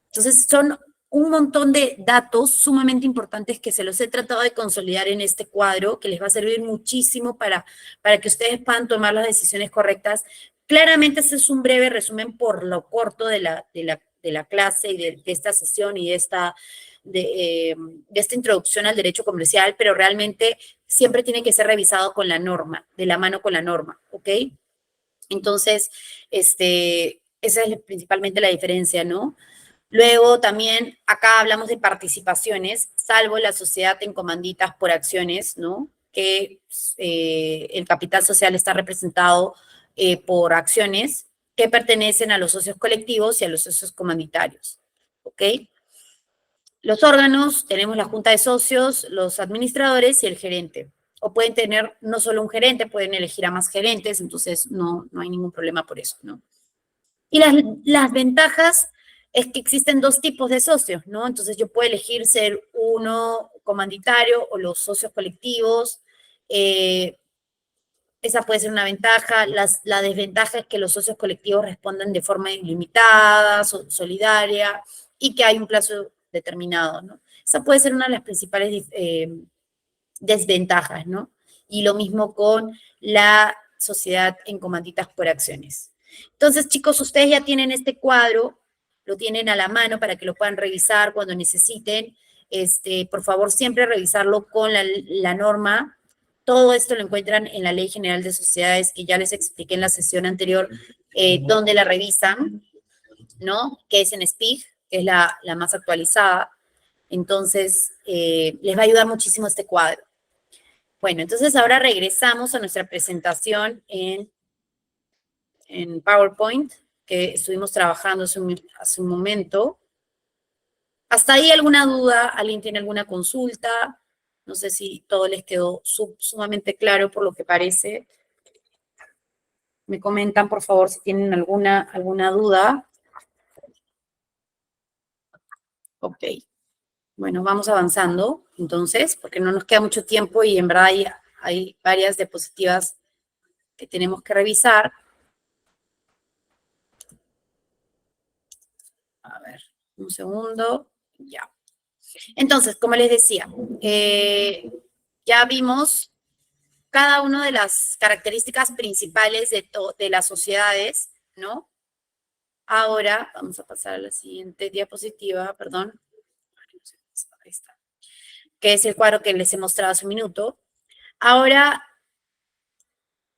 S1: Entonces, son un montón de datos sumamente importantes que se los he tratado de consolidar en este cuadro, que les va a servir muchísimo para que ustedes puedan tomar las decisiones correctas. Claramente, este es un breve resumen por lo corto de la clase y de esta sesión y de esta introducción al derecho comercial, pero realmente siempre tiene que ser revisado con la norma, de la mano con la norma, ¿ok? Entonces, esa es principalmente la diferencia, ¿no? Luego también acá hablamos de participaciones, salvo la sociedad en comanditas por acciones, ¿no? Que el capital social está representado por acciones que pertenecen a los socios colectivos y a los socios comanditarios, ¿ok? Los órganos, tenemos la junta de socios, los administradores y el gerente. O pueden tener no solo un gerente, pueden elegir a más gerentes, entonces no hay ningún problema por eso, ¿no? Y las ventajas es que existen dos tipos de socios, ¿no? Entonces yo puedo elegir ser uno comanditario o los socios colectivos. Esa puede ser una ventaja. La desventaja es que los socios colectivos respondan de forma ilimitada, solidaria, y que hay un plazo determinado, ¿no? Esa puede ser una de las principales desventajas, ¿no? Y lo mismo con la sociedad en comanditas por acciones. Entonces, chicos, ustedes ya tienen este cuadro, lo tienen a la mano para que lo puedan revisar cuando necesiten. Por favor, siempre revisarlo con la norma. Todo esto lo encuentran en la Ley General de Sociedades, que ya les expliqué en la sesión anterior, donde la revisan, ¿no? Que es en SPIG, que es la más actualizada. Entonces, les va a ayudar muchísimo este cuadro. Bueno, entonces ahora regresamos a nuestra presentación en PowerPoint, que estuvimos trabajando hace un momento. ¿Hasta ahí alguna duda? ¿Alguien tiene alguna consulta? No sé si todo les quedó sumamente claro por lo que parece. Me comentan, por favor, si tienen alguna duda. Ok. Bueno, vamos avanzando, entonces, porque no nos queda mucho tiempo y en verdad hay varias diapositivas que tenemos que revisar. A ver, un segundo. Ya. Entonces, como les decía, ya vimos cada una de las características principales de las sociedades, ¿no? Ahora, vamos a pasar a la siguiente diapositiva, perdón. Ahí está. Que es el cuadro que les he mostrado hace un minuto. Ahora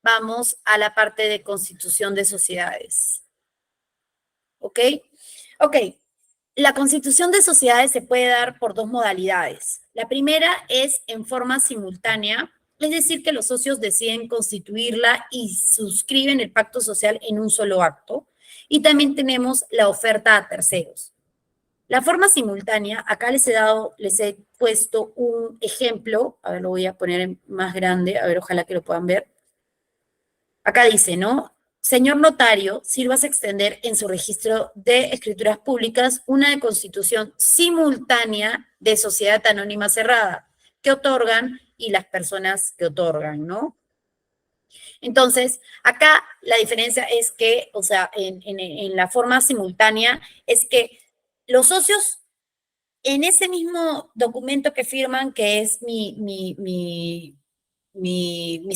S1: vamos a la parte de constitución de sociedades. ¿Ok? Ok. La constitución de sociedades se puede dar por dos modalidades. La primera es en forma simultánea, es decir, que los socios deciden constituirla y suscriben el pacto social en un solo acto. Y también tenemos la oferta a terceros. La forma simultánea, acá les he puesto un ejemplo, a ver, lo voy a poner en más grande, a ver, ojalá que lo puedan ver. Acá dice, ¿no? Señor notario, sirvas a extender en su registro de escrituras públicas una constitución simultánea de sociedad anónima cerrada que otorgan y las personas que otorgan, ¿no? Entonces, acá la diferencia es que, o sea, en la forma simultánea, es que los socios en ese mismo documento que firman, que es mis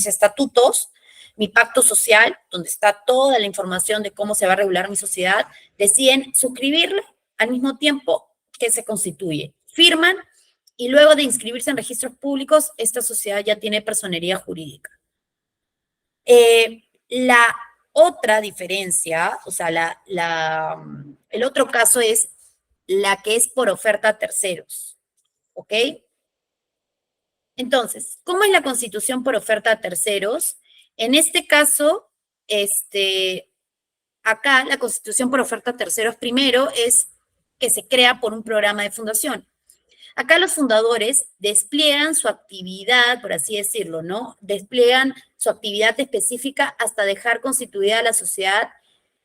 S1: estatutos, mi pacto social, donde está toda la información de cómo se va a regular mi sociedad, deciden suscribirla al mismo tiempo que se constituye. Firman y luego de inscribirse en registros públicos, esta sociedad ya tiene personería jurídica. La otra diferencia, o sea, el otro caso es la que es por oferta a terceros, ¿ok? Entonces, ¿cómo es la constitución por oferta a terceros? En este caso, acá la constitución por oferta a terceros primero es que se crea por un programa de fundación. Acá los fundadores despliegan su actividad, por así decirlo, ¿no? Despliegan su actividad específica hasta dejar constituida la sociedad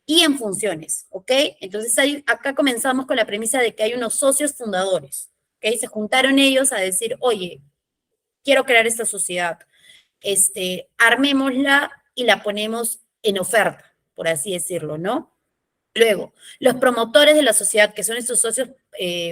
S1: y en funciones, ¿ok? Entonces acá comenzamos con la premisa de que hay unos socios fundadores, ¿ok? Se juntaron ellos a decir, oye, quiero crear esta sociedad, armémosla y la ponemos en oferta, por así decirlo, ¿no? Luego, los promotores de la sociedad, que son estos socios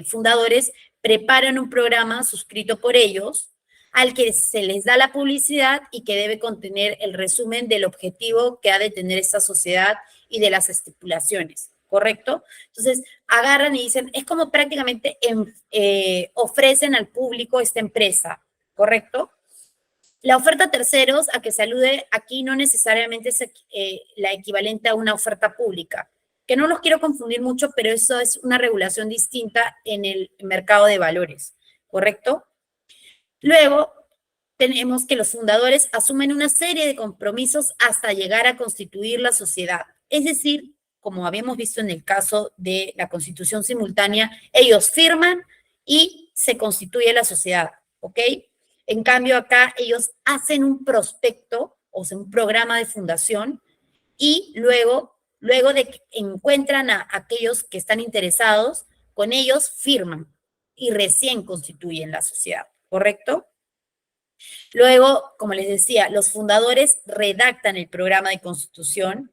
S1: fundadores, preparan un programa suscrito por ellos, al que se les da la publicidad y que debe contener el resumen del objetivo que ha de tener esta sociedad y de las estipulaciones, ¿correcto? Entonces, agarran y dicen, es como prácticamente ofrecen al público esta empresa, ¿correcto? La oferta a terceros, a que se alude aquí, no necesariamente es la equivalente a una oferta pública, que no los quiero confundir mucho, pero eso es una regulación distinta en el mercado de valores, ¿correcto? Luego, tenemos que los fundadores asumen una serie de compromisos hasta llegar a constituir la sociedad. Es decir, como habíamos visto en el caso de la constitución simultánea, ellos firman y se constituye la sociedad, ¿ok? En cambio, acá ellos hacen un prospecto, o sea, un programa de fundación, y luego de que encuentran a aquellos que están interesados, con ellos firman y recién constituyen la sociedad, ¿correcto? Luego, como les decía, los fundadores redactan el programa de constitución.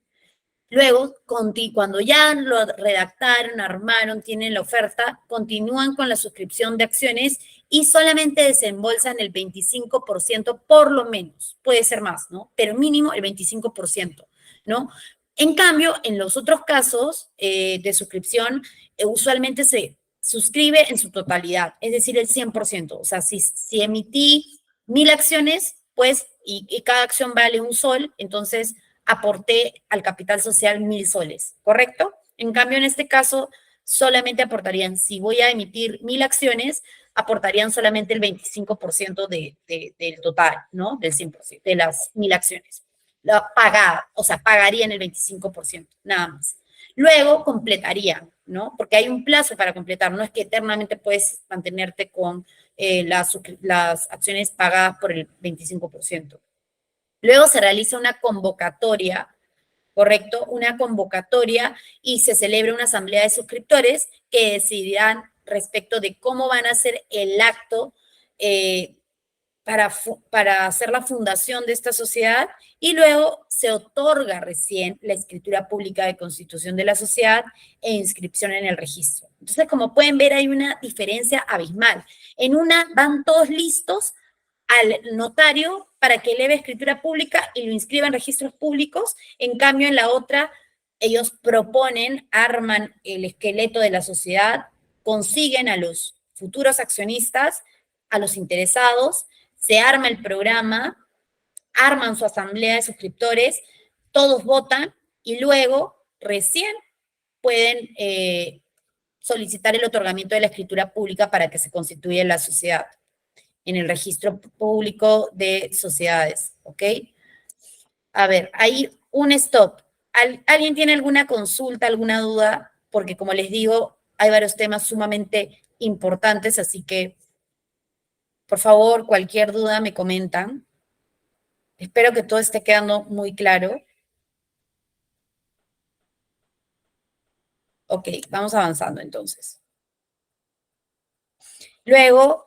S1: Luego, cuando ya lo redactaron, armaron, tienen la oferta, continúan con la suscripción de acciones y solamente desembolsan el 25% por lo menos. Puede ser más, ¿no? Pero mínimo el 25%, ¿no? En cambio, en los otros casos de suscripción, usualmente se suscribe en su totalidad, es decir, el 100%. O sea, si emití 1000 acciones, pues, y cada acción vale $1, entonces aporté al capital social 1000 soles, ¿correcto? En cambio, en este caso, solamente aportarían, si voy a emitir 1000 acciones, aportarían solamente el 25% del total, ¿no? Del 100%, de las 1000 acciones. La pagada, o sea, pagarían el 25%, nada más. Luego completarían, ¿no? Porque hay un plazo para completar, no es que eternamente puedes mantenerte con las acciones pagadas por el 25%. Luego se realiza una convocatoria, ¿correcto? Una convocatoria y se celebra una asamblea de suscriptores que decidirán respecto de cómo van a hacer el acto eh, para hacer la fundación de esta sociedad y luego se otorga recién la escritura pública de constitución de la sociedad e inscripción en el registro. Entonces, como pueden ver, hay una diferencia abismal. En una van todos listos al notario para que eleve escritura pública y lo inscriba en registros públicos. En cambio, en la otra, ellos proponen, arman el esqueleto de la sociedad, consiguen a los futuros accionistas, a los interesados, se arma el programa, arman su asamblea de suscriptores, todos votan y luego recién pueden solicitar el otorgamiento de la escritura pública para que se constituya la sociedad en el registro público de sociedades, ¿ok? A ver, hay un stop. ¿Alguien tiene alguna consulta, alguna duda? Porque como les digo, hay varios temas sumamente importantes, así que, por favor, cualquier duda me comentan. Espero que todo esté quedando muy claro. Ok, vamos avanzando entonces. Luego,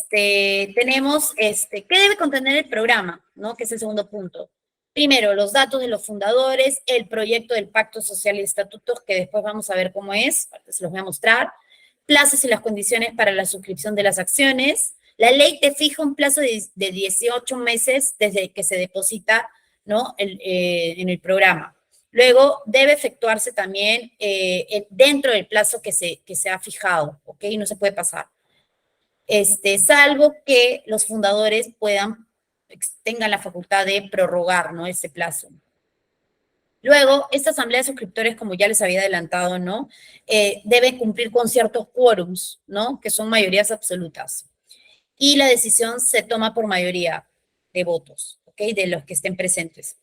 S1: tenemos, ¿qué debe contener el programa? ¿No? Que es el segundo punto. Primero, los datos de los fundadores, el proyecto del Pacto Social y Estatutos, que después vamos a ver cómo es, se los voy a mostrar, plazos y las condiciones para la suscripción de las acciones. La ley te fija un plazo de 18 meses desde que se deposita, ¿no? En el programa. Luego, debe efectuarse también dentro del plazo que se ha fijado, ¿ok? No se puede pasar. Salvo que los fundadores tengan la facultad de prorrogar, ¿no? Ese plazo. Luego, esta asamblea de suscriptores, como ya les había adelantado, ¿no? Debe cumplir con ciertos quórums, ¿no? Que son mayorías absolutas. Y la decisión se toma por mayoría de votos, ¿ok? De los que estén presentes.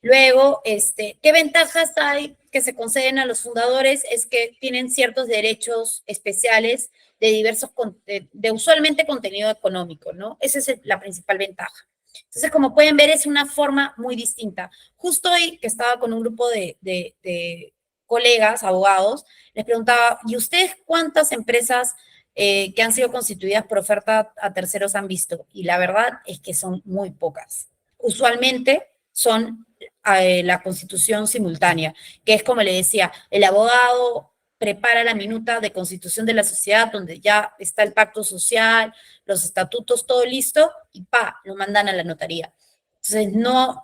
S1: Luego, ¿qué ventajas hay que se conceden a los fundadores? Es que tienen ciertos derechos especiales de diversos, de usualmente contenido económico, ¿no? Esa es la principal ventaja. Entonces, como pueden ver, es una forma muy distinta. Justo hoy que estaba con un grupo de colegas, abogados, les preguntaba, ¿y ustedes cuántas empresas que han sido constituidas por oferta a terceros han visto? Y la verdad es que son muy pocas. Usualmente son la constitución simultánea, que es como le decía, el abogado prepara la minuta de constitución de la sociedad, donde ya está el pacto social, los estatutos, todo listo, y lo mandan a la notaría. Entonces,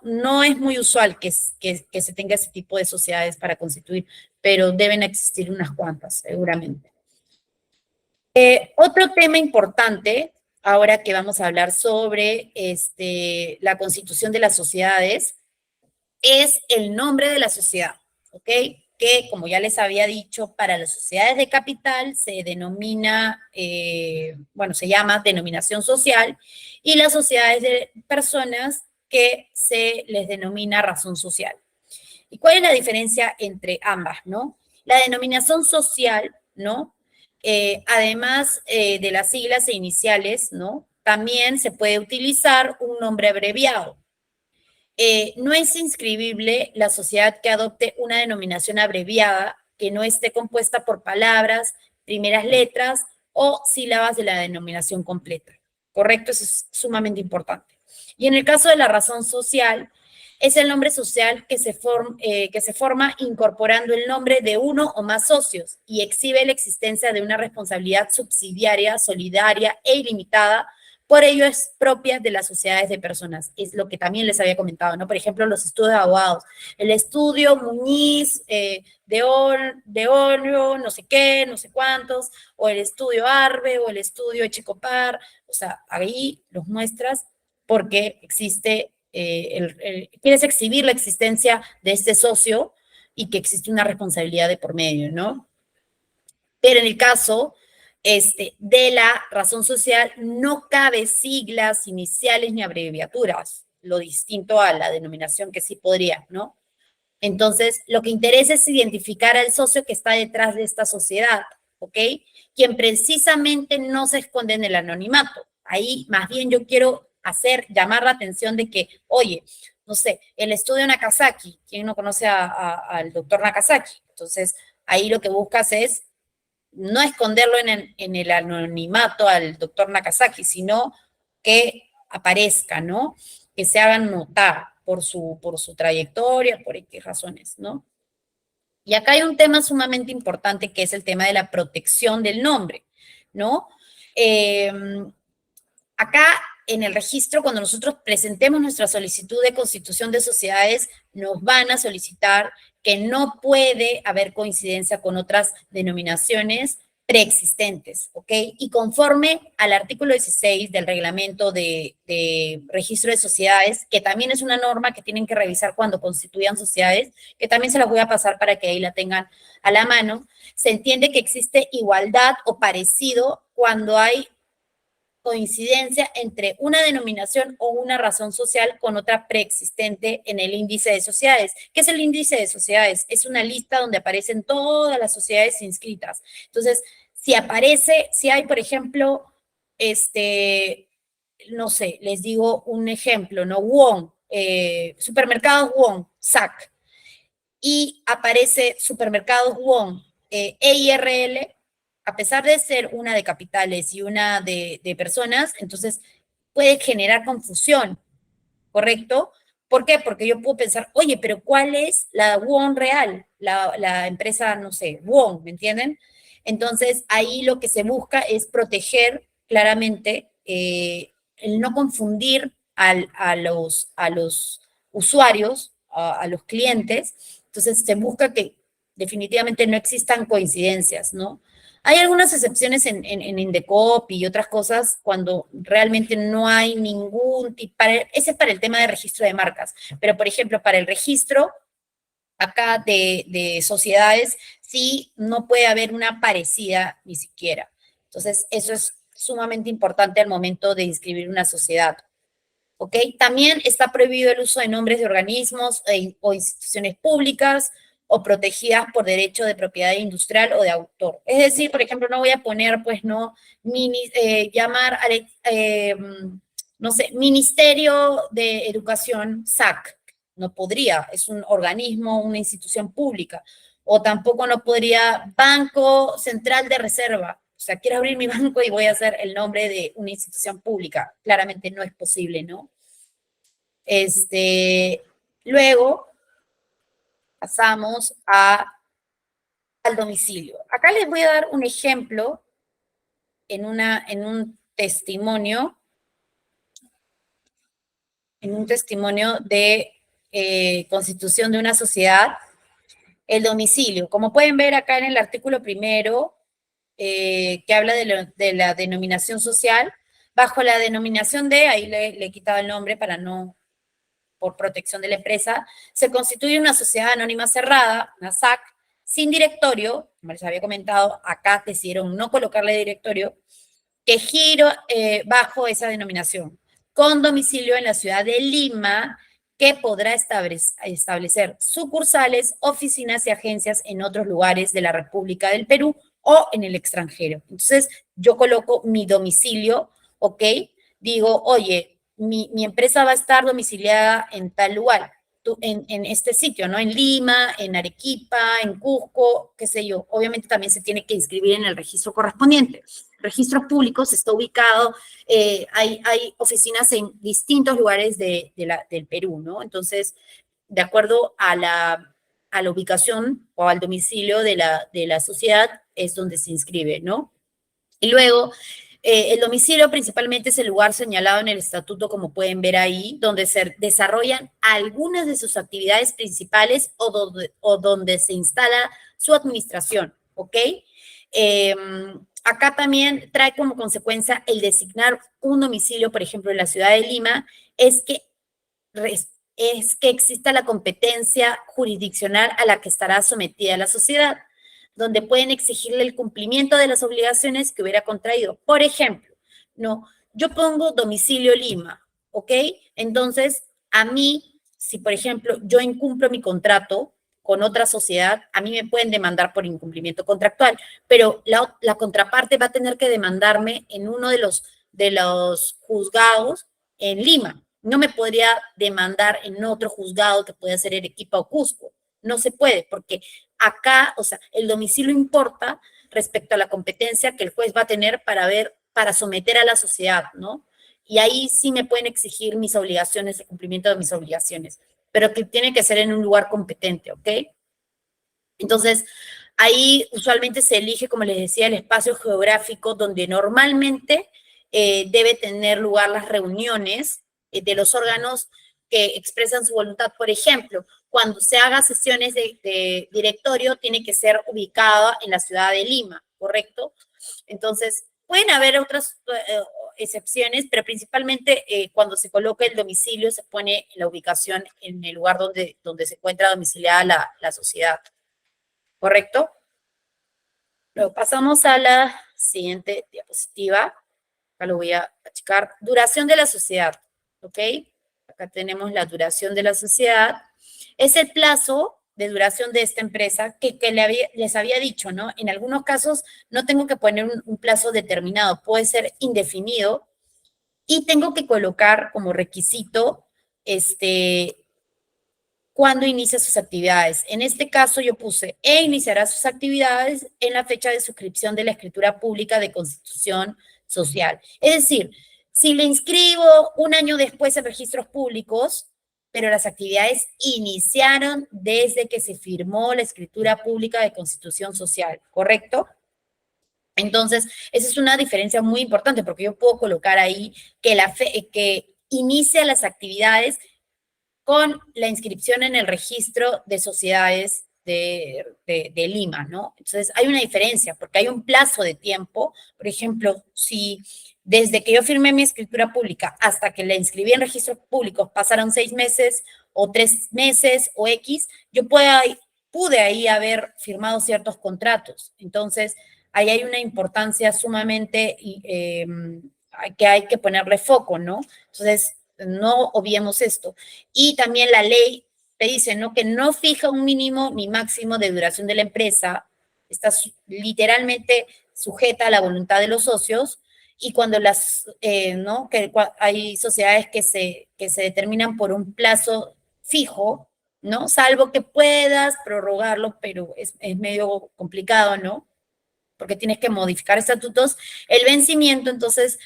S1: no es muy usual que se tenga ese tipo de sociedades para constituir, pero deben existir unas cuantas, seguramente. Otro tema importante, ahora que vamos a hablar sobre la constitución de las sociedades, es el nombre de la sociedad, ¿ok? Que, como ya les había dicho, para las sociedades de capital se denomina, se llama denominación social, y las sociedades de personas que se les denomina razón social. ¿Y cuál es la diferencia entre ambas, no? La denominación social, ¿no? Además de las siglas e iniciales, ¿no? También se puede utilizar un nombre abreviado. No es inscribible la sociedad que adopte una denominación abreviada que no esté compuesta por palabras, primeras letras o sílabas de la denominación completa. ¿Correcto? Eso es sumamente importante. Y en el caso de la razón social, es el nombre social que se forma incorporando el nombre de uno o más socios y exhibe la existencia de una responsabilidad subsidiaria, solidaria e ilimitada. Por ello es propia de las sociedades de personas. Es lo que también les había comentado, ¿no? Por ejemplo, los estudios de abogados. El estudio Muñiz, de Olio, no sé qué, no sé cuántos, o el estudio Arbe, o el estudio Echecopar. O sea, ahí los muestras porque existe, quieres exhibir la existencia de este socio y que existe una responsabilidad de por medio, ¿no? Pero en el caso de la razón social no cabe siglas, iniciales ni abreviaturas, lo distinto a la denominación que sí podría, ¿no? Entonces, lo que interesa es identificar al socio que está detrás de esta sociedad, ¿ok? Quien precisamente no se esconde en el anonimato. Ahí, más bien, yo quiero llamar la atención de que, oye, no sé, el estudio Nakazaki, ¿quién no conoce al doctor Nakazaki? Entonces, ahí lo que buscas es no esconderlo en el anonimato al doctor Nakazaki, sino que aparezca, ¿no? Que se hagan notar por su trayectoria, por X razones, ¿no? Y acá hay un tema sumamente importante que es el tema de la protección del nombre, ¿no? Acá en el registro, cuando nosotros presentemos nuestra solicitud de constitución de sociedades, nos van a solicitar que no puede haber coincidencia con otras denominaciones preexistentes, ¿ok? Y conforme al artículo 16 del reglamento de registro de sociedades, que también es una norma que tienen que revisar cuando constituyan sociedades, que también se las voy a pasar para que ahí la tengan a la mano, se entiende que existe igualdad o parecido cuando hay coincidencia entre una denominación o una razón social con otra preexistente en el índice de sociedades. ¿Qué es el índice de sociedades? Es una lista donde aparecen todas las sociedades inscritas. Entonces, si hay, por ejemplo, no sé, les digo un ejemplo, ¿no? Wong, supermercados Wong, SAC, y aparece supermercados Wong, EIRL, a pesar de ser una de capitales y una de personas, entonces puede generar confusión, ¿correcto? ¿Por qué? Porque yo puedo pensar, oye, pero ¿cuál es la Wong real? La empresa, no sé, Wong, ¿me entienden? Entonces, ahí lo que se busca es proteger claramente el no confundir a los usuarios, a los clientes. Entonces, se busca que definitivamente no existan coincidencias, ¿no? Hay algunas excepciones en Indecop y otras cosas cuando realmente no hay ningún tipo, ese es para el tema de registro de marcas, pero por ejemplo, para el registro acá de sociedades, sí no puede haber una parecida ni siquiera. Entonces, eso es sumamente importante al momento de inscribir una sociedad. ¿Ok? También está prohibido el uso de nombres de organismos o instituciones públicas o protegidas por derecho de propiedad industrial o de autor. Es decir, por ejemplo, no voy a poner, pues, no, llamar, no sé, Ministerio de Educación, SAC. No podría, es un organismo, una institución pública. O tampoco no podría Banco Central de Reserva. O sea, quiero abrir mi banco y voy a hacer el nombre de una institución pública. Claramente no es posible, ¿no? Luego pasamos al domicilio. Acá les voy a dar un ejemplo en un testimonio de constitución de una sociedad, el domicilio. Como pueden ver acá en el artículo primero, que habla de la denominación social, bajo la denominación de, ahí le he quitado el nombre para no, por protección de la empresa, se constituye una sociedad anónima cerrada, una SAC, sin directorio, como les había comentado, acá decidieron no colocarle directorio, que giro bajo esa denominación, con domicilio en la ciudad de Lima, que podrá establecer sucursales, oficinas y agencias en otros lugares de la República del Perú o en el extranjero. Entonces, yo coloco mi domicilio, ¿ok? Digo, oye, mi empresa va a estar domiciliada en tal lugar, en este sitio, ¿no? En Lima, en Arequipa, en Cusco, qué sé yo. Obviamente también se tiene que inscribir en el registro correspondiente. Registros públicos está ubicado, hay oficinas en distintos lugares del Perú, ¿no? Entonces, de acuerdo a la ubicación o al domicilio de la sociedad, es donde se inscribe, ¿no? Y luego, el domicilio principalmente es el lugar señalado en el estatuto, como pueden ver ahí, donde se desarrollan algunas de sus actividades principales o donde se instala su administración, ¿ok? Acá también trae como consecuencia el designar un domicilio, por ejemplo, en la ciudad de Lima, es que, es que exista la competencia jurisdiccional a la que estará sometida la sociedad, donde pueden exigirle el cumplimiento de las obligaciones que hubiera contraído. Por ejemplo, no, yo pongo domicilio Lima, ¿ok? Entonces, a mí, si por ejemplo yo incumplo mi contrato con otra sociedad, a mí me pueden demandar por incumplimiento contractual, pero la contraparte va a tener que demandarme en uno de los juzgados en Lima. No me podría demandar en otro juzgado que puede ser Arequipa o Cusco. No se puede, porque acá, o sea, el domicilio importa respecto a la competencia que el juez va a tener para someter a la sociedad, ¿no? Y ahí sí me pueden exigir mis obligaciones, el cumplimiento de mis obligaciones, pero que tiene que ser en un lugar competente, ¿ok? Entonces, ahí usualmente se elige, como les decía, el espacio geográfico donde normalmente debe tener lugar las reuniones de los órganos que expresan su voluntad. Por ejemplo, cuando se haga sesiones de directorio, tiene que ser ubicada en la ciudad de Lima, ¿correcto? Entonces, pueden haber otras excepciones, pero principalmente cuando se coloca el domicilio, se pone la ubicación en el lugar donde se encuentra domiciliada la sociedad, ¿correcto? Luego pasamos a la siguiente diapositiva. Acá lo voy a achicar. Duración de la sociedad, ¿ok? Acá tenemos la duración de la sociedad. Es el plazo de duración de esta empresa que les había dicho, ¿no? En algunos casos no tengo que poner un plazo determinado, puede ser indefinido y tengo que colocar como requisito cuándo inicia sus actividades. En este caso yo puse, iniciará sus actividades en la fecha de suscripción de la escritura pública de constitución social. Es decir, si le inscribo un año después en registros públicos, pero las actividades iniciaron desde que se firmó la escritura pública de constitución social, ¿correcto? Entonces, esa es una diferencia muy importante porque yo puedo colocar ahí que inicia las actividades con la inscripción en el registro de sociedades de Lima, ¿no? Entonces, hay una diferencia porque hay un plazo de tiempo. Por ejemplo, si desde que yo firmé mi escritura pública hasta que la inscribí en registros públicos pasaron 6 meses o 3 meses o X, yo pude ahí haber firmado ciertos contratos. Entonces, ahí hay una importancia sumamente que hay que ponerle foco, ¿no? Entonces, no obviemos esto. Y también la ley te dice, ¿no? Que no fija un mínimo ni máximo de duración de la empresa, está literalmente sujeta a la voluntad de los socios, y cuando ¿no? Que hay sociedades que se determinan por un plazo fijo, ¿no? Salvo que puedas prorrogarlo, pero es medio complicado, ¿no? Porque tienes que modificar estatutos. El vencimiento, entonces,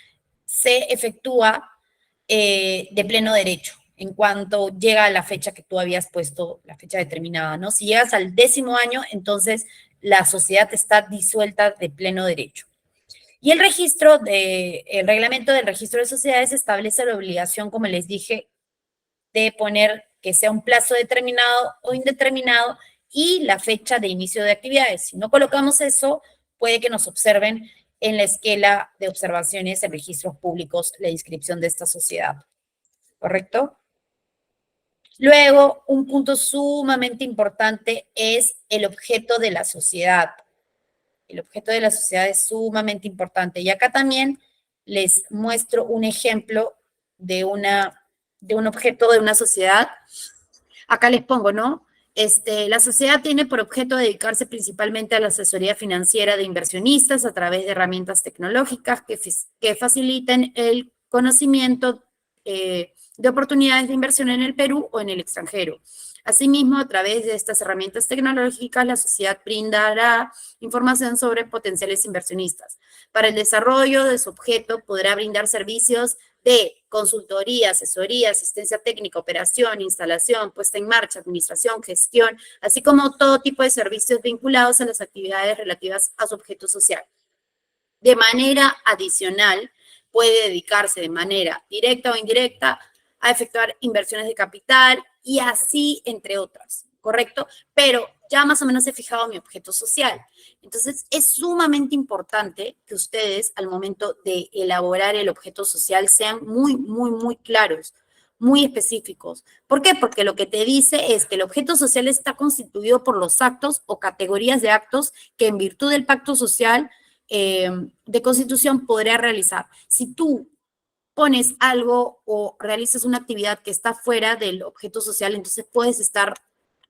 S1: se efectúa de pleno derecho en cuanto llega a la fecha que tú habías puesto, la fecha determinada, ¿no? Si llegas al 10º año, entonces la sociedad está disuelta de pleno derecho. Y el reglamento del registro de sociedades establece la obligación, como les dije, de poner que sea un plazo determinado o indeterminado y la fecha de inicio de actividades. Si no colocamos eso, puede que nos observen en la esquela de observaciones en registros públicos la inscripción de esta sociedad. ¿Correcto? Luego, un punto sumamente importante es el objeto de la sociedad. El objeto de la sociedad es sumamente importante. Y acá también les muestro un ejemplo de un objeto de una sociedad. Acá les pongo, ¿no? La sociedad tiene por objeto dedicarse principalmente a la asesoría financiera de inversionistas a través de herramientas tecnológicas que faciliten el conocimiento de oportunidades de inversión en el Perú o en el extranjero. Asimismo, a través de estas herramientas tecnológicas, la sociedad brindará información sobre potenciales inversionistas. Para el desarrollo de su objeto, podrá brindar servicios de consultoría, asesoría, asistencia técnica, operación, instalación, puesta en marcha, administración, gestión, así como todo tipo de servicios vinculados a las actividades relativas a su objeto social. De manera adicional, puede dedicarse de manera directa o indirecta a efectuar inversiones de capital y así, entre otras, ¿correcto? Pero ya más o menos he fijado mi objeto social. Entonces, es sumamente importante que ustedes, al momento de elaborar el objeto social, sean muy, muy, muy claros, muy específicos. ¿Por qué? Porque lo que te dice es que el objeto social está constituido por los actos o categorías de actos que en virtud del pacto social de constitución podría realizar. Si tú pones algo o realizas una actividad que está fuera del objeto social, entonces puedes estar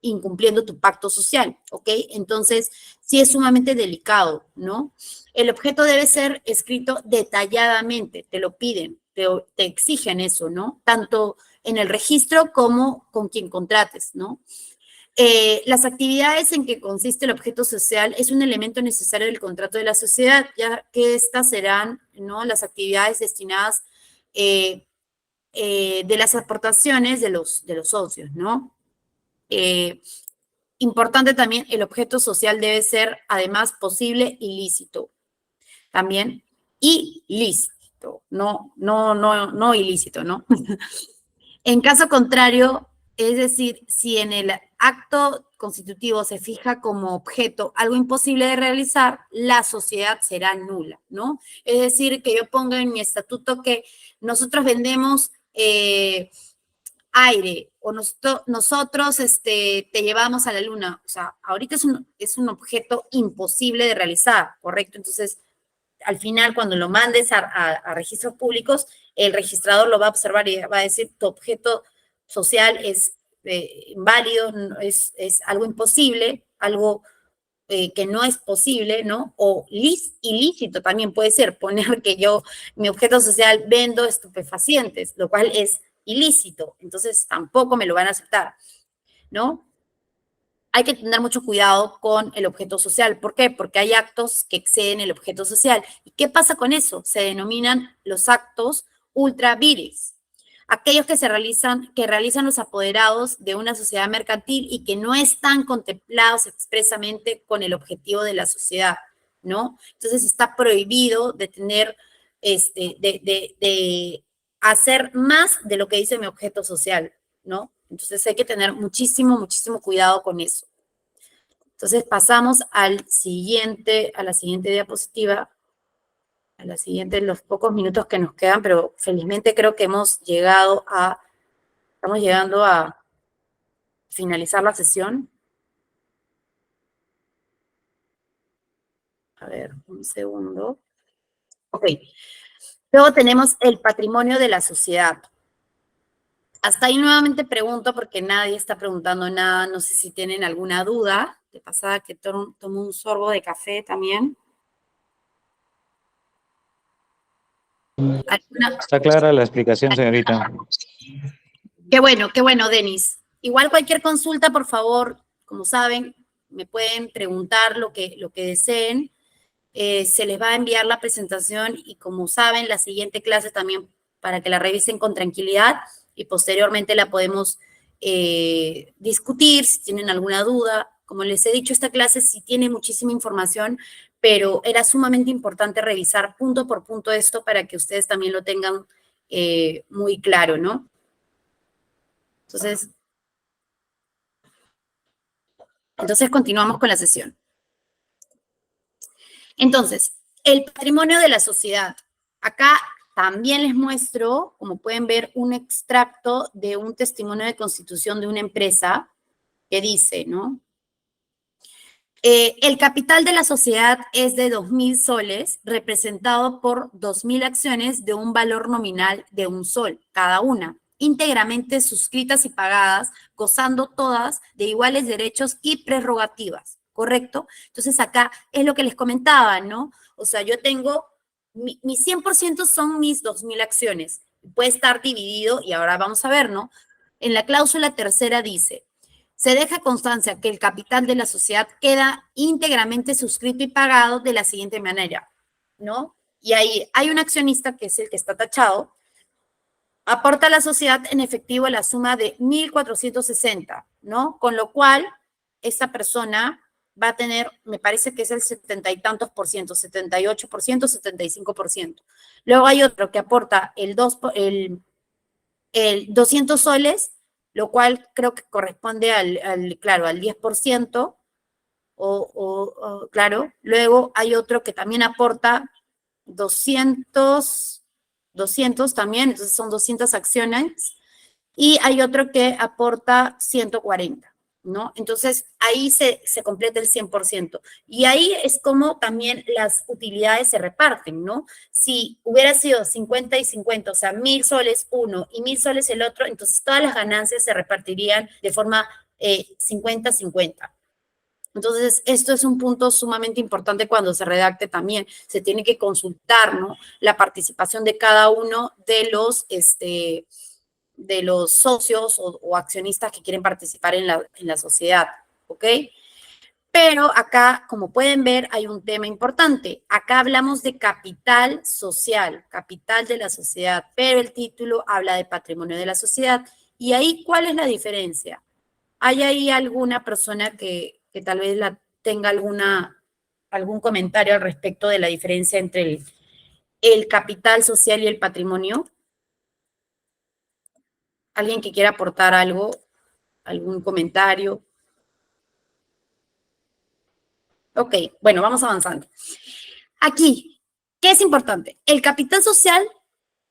S1: incumpliendo tu pacto social, ¿ok? Entonces, sí es sumamente delicado, ¿no? El objeto debe ser escrito detalladamente, te lo piden, te exigen eso, ¿no? Tanto en el registro como con quien contrates, ¿no? Las actividades en que consiste el objeto social es un elemento necesario del contrato de la sociedad, ya que estas serán, ¿no?, las actividades destinadas de las aportaciones de los socios, ¿no? Importante también, el objeto social debe ser, además, posible y lícito. También, ilícito, no ilícito, ¿no? En caso contrario, es decir, si en el acto constitutivo se fija como objeto algo imposible de realizar, la sociedad será nula, ¿no? Es decir, que yo ponga en mi estatuto que nosotros vendemos aire o nosotros te llevamos a la luna. O sea, ahorita es un objeto imposible de realizar, ¿correcto? Entonces, al final, cuando lo mandes a registros públicos, el registrador lo va a observar y va a decir, tu objeto social es inválido, es algo imposible, algo que no es posible, ¿no? O ilícito también puede ser, poner que yo, mi objeto social, vendo estupefacientes, lo cual es ilícito, entonces tampoco me lo van a aceptar, ¿no? Hay que tener mucho cuidado con el objeto social. ¿Por qué? Porque hay actos que exceden el objeto social. ¿Y qué pasa con eso? Se denominan los actos ultra vires. Aquellos que realizan los apoderados de una sociedad mercantil y que no están contemplados expresamente con el objetivo de la sociedad, ¿no? Entonces está prohibido de tener, de hacer más de lo que dice mi objeto social, ¿no? Entonces hay que tener muchísimo, muchísimo cuidado con eso. Entonces pasamos a la siguiente diapositiva, a la siguiente, los pocos minutos que nos quedan, pero felizmente creo que estamos llegando a finalizar la sesión. A ver, un segundo. Ok. Luego tenemos el patrimonio de la sociedad. Hasta ahí nuevamente pregunto porque nadie está preguntando nada. No sé si tienen alguna duda. De pasada que tomo un sorbo de café también.
S2: Está clara la explicación, señorita.
S1: Qué bueno, Denis. Igual cualquier consulta, por favor, como saben, me pueden preguntar lo que deseen. Se les va a enviar la presentación y como saben, la siguiente clase también para que la revisen con tranquilidad y posteriormente la podemos discutir si tienen alguna duda. Como les he dicho, esta clase sí tiene muchísima información, pero era sumamente importante revisar punto por punto esto para que ustedes también lo tengan muy claro, ¿no? Entonces continuamos con la sesión. Entonces, el patrimonio de la sociedad. Acá también les muestro, como pueden ver, un extracto de un testimonio de constitución de una empresa que dice, ¿no? El capital de la sociedad es de 2.000 soles, representado por 2.000 acciones de un valor nominal de 1 sol cada una, íntegramente suscritas y pagadas, gozando todas de iguales derechos y prerrogativas, ¿correcto? Entonces acá es lo que les comentaba, ¿no? O sea, yo tengo, mi 100% son mis 2.000 acciones. Puede estar dividido, y ahora vamos a ver, ¿no? En la cláusula tercera dice, se deja constancia que el capital de la sociedad queda íntegramente suscrito y pagado de la siguiente manera, ¿no? Y ahí hay un accionista que es el que está tachado, aporta a la sociedad en efectivo la suma de 1.460, ¿no? Con lo cual, esta persona va a tener, me parece que es el 70 y tantos por ciento, 78%, 75%. Luego hay otro que aporta el 200 soles, lo cual creo que corresponde claro, al 10%, claro. Luego hay otro que también aporta 200 también, entonces son 200 acciones, y hay otro que aporta 140, ¿no? Entonces, ahí se completa el 100%. Y ahí es como también las utilidades se reparten, ¿no? Si hubiera sido 50 y 50, o sea, 1.000 soles uno y 1.000 soles el otro, entonces todas las ganancias se repartirían de forma 50-50. Entonces, esto es un punto sumamente importante cuando se redacte también. Se tiene que consultar, ¿no? La participación de cada uno de los socios o accionistas que quieren participar en la sociedad, ¿ok? Pero acá, como pueden ver, hay un tema importante. Acá hablamos de capital social, capital de la sociedad, pero el título habla de patrimonio de la sociedad. Y ahí, ¿cuál es la diferencia? ¿Hay ahí alguna persona que tal vez tenga algún comentario al respecto de la diferencia entre el capital social y el patrimonio? ¿Alguien que quiera aportar algo? ¿Algún comentario? Ok, bueno, vamos avanzando. Aquí, ¿qué es importante? El capital social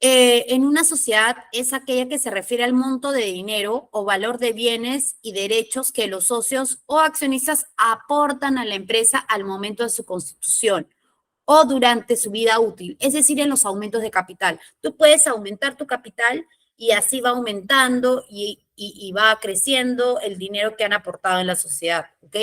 S1: en una sociedad es aquella que se refiere al monto de dinero o valor de bienes y derechos que los socios o accionistas aportan a la empresa al momento de su constitución o durante su vida útil, es decir, en los aumentos de capital. Tú puedes aumentar tu capital y así va aumentando y va creciendo el dinero que han aportado en la sociedad, ¿ok?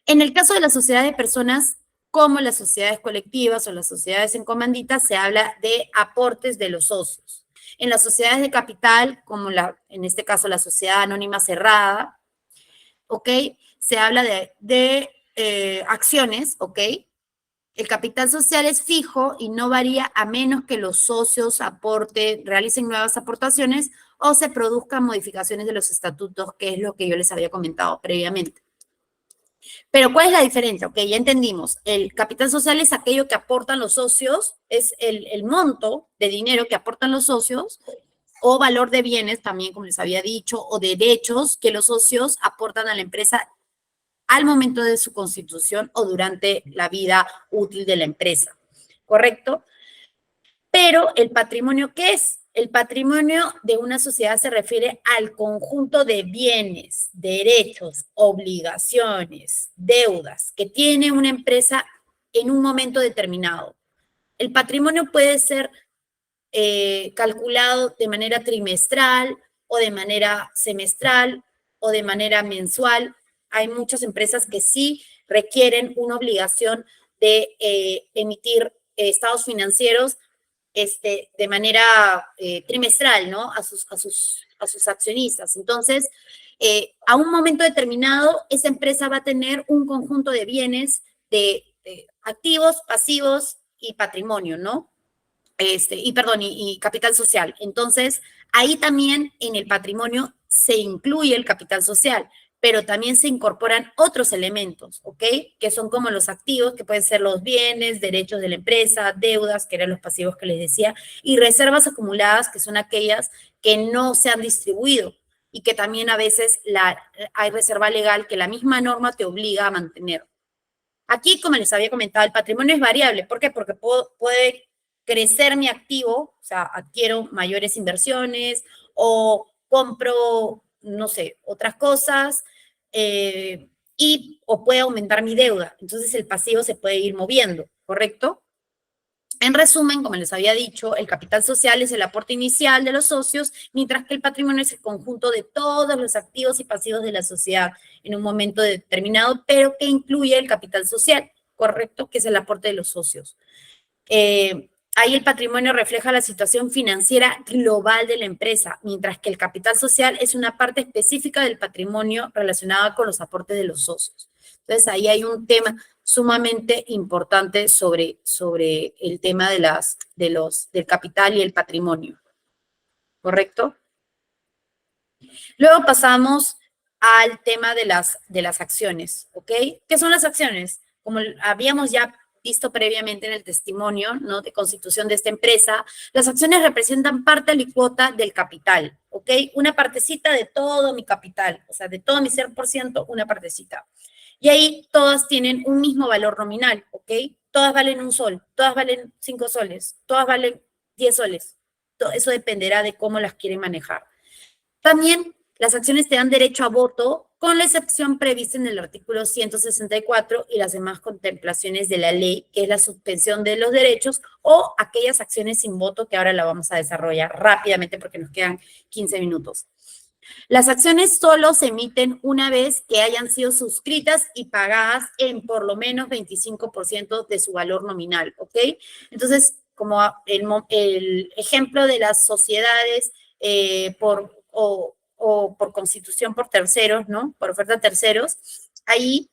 S1: En el caso de la sociedad de personas, como las sociedades colectivas o las sociedades en comandita, se habla de aportes de los socios. En las sociedades de capital, como en este caso la sociedad anónima cerrada, ¿ok? Se habla de acciones, ¿ok? El capital social es fijo y no varía a menos que los socios realicen nuevas aportaciones o se produzcan modificaciones de los estatutos, que es lo que yo les había comentado previamente. Pero ¿cuál es la diferencia? Ok, ya entendimos. El capital social es aquello que aportan los socios, es el monto de dinero que aportan los socios, o valor de bienes también, como les había dicho, o derechos que los socios aportan a la empresa al momento de su constitución o durante la vida útil de la empresa. ¿Correcto? Pero el patrimonio, ¿qué es? El patrimonio de una sociedad se refiere al conjunto de bienes, derechos, obligaciones, deudas que tiene una empresa en un momento determinado. El patrimonio puede ser calculado de manera trimestral o de manera semestral o de manera mensual. Hay muchas empresas que sí requieren una obligación de emitir estados financieros de manera trimestral, ¿no? A sus a sus accionistas. Entonces, a un momento determinado, esa empresa va a tener un conjunto de bienes, de activos, pasivos y patrimonio, ¿no? Y capital social. Entonces, ahí también en el patrimonio se incluye el capital social, pero también se incorporan otros elementos, ¿ok? Que son como los activos, que pueden ser los bienes, derechos de la empresa, deudas, que eran los pasivos que les decía, y reservas acumuladas, que son aquellas que no se han distribuido y que también a veces hay reserva legal que la misma norma te obliga a mantener. Aquí, como les había comentado, el patrimonio es variable. ¿Por qué? Porque puede crecer mi activo, o sea, adquiero mayores inversiones o compro, no sé, otras cosas, o puede aumentar mi deuda. Entonces, el pasivo se puede ir moviendo, ¿correcto? En resumen, como les había dicho, el capital social es el aporte inicial de los socios, mientras que el patrimonio es el conjunto de todos los activos y pasivos de la sociedad en un momento determinado, pero que incluye el capital social, ¿correcto? Que es el aporte de los socios. Ahí el patrimonio refleja la situación financiera global de la empresa, mientras que el capital social es una parte específica del patrimonio relacionada con los aportes de los socios. Entonces, ahí hay un tema sumamente importante sobre el tema del capital y el patrimonio, ¿correcto? Luego pasamos al tema de las acciones, ¿ok? ¿Qué son las acciones? Como habíamos ya visto previamente en el testimonio, ¿no?, de constitución de esta empresa, las acciones representan parte alicuota del capital, ¿ok? Una partecita de todo mi capital, o sea, de todo mi 100%, una partecita. Y ahí todas tienen un mismo valor nominal, ¿ok? Todas valen 1 sol, todas valen 5 soles, todas valen 10 soles. Eso dependerá de cómo las quieren manejar. También las acciones te dan derecho a voto, con la excepción prevista en el artículo 164 y las demás contemplaciones de la ley, que es la suspensión de los derechos o aquellas acciones sin voto, que ahora la vamos a desarrollar rápidamente porque nos quedan 15 minutos. Las acciones solo se emiten una vez que hayan sido suscritas y pagadas en por lo menos 25% de su valor nominal, ¿ok? Entonces, como el ejemplo de las sociedades o por constitución por terceros, ¿no? Por oferta a terceros, ahí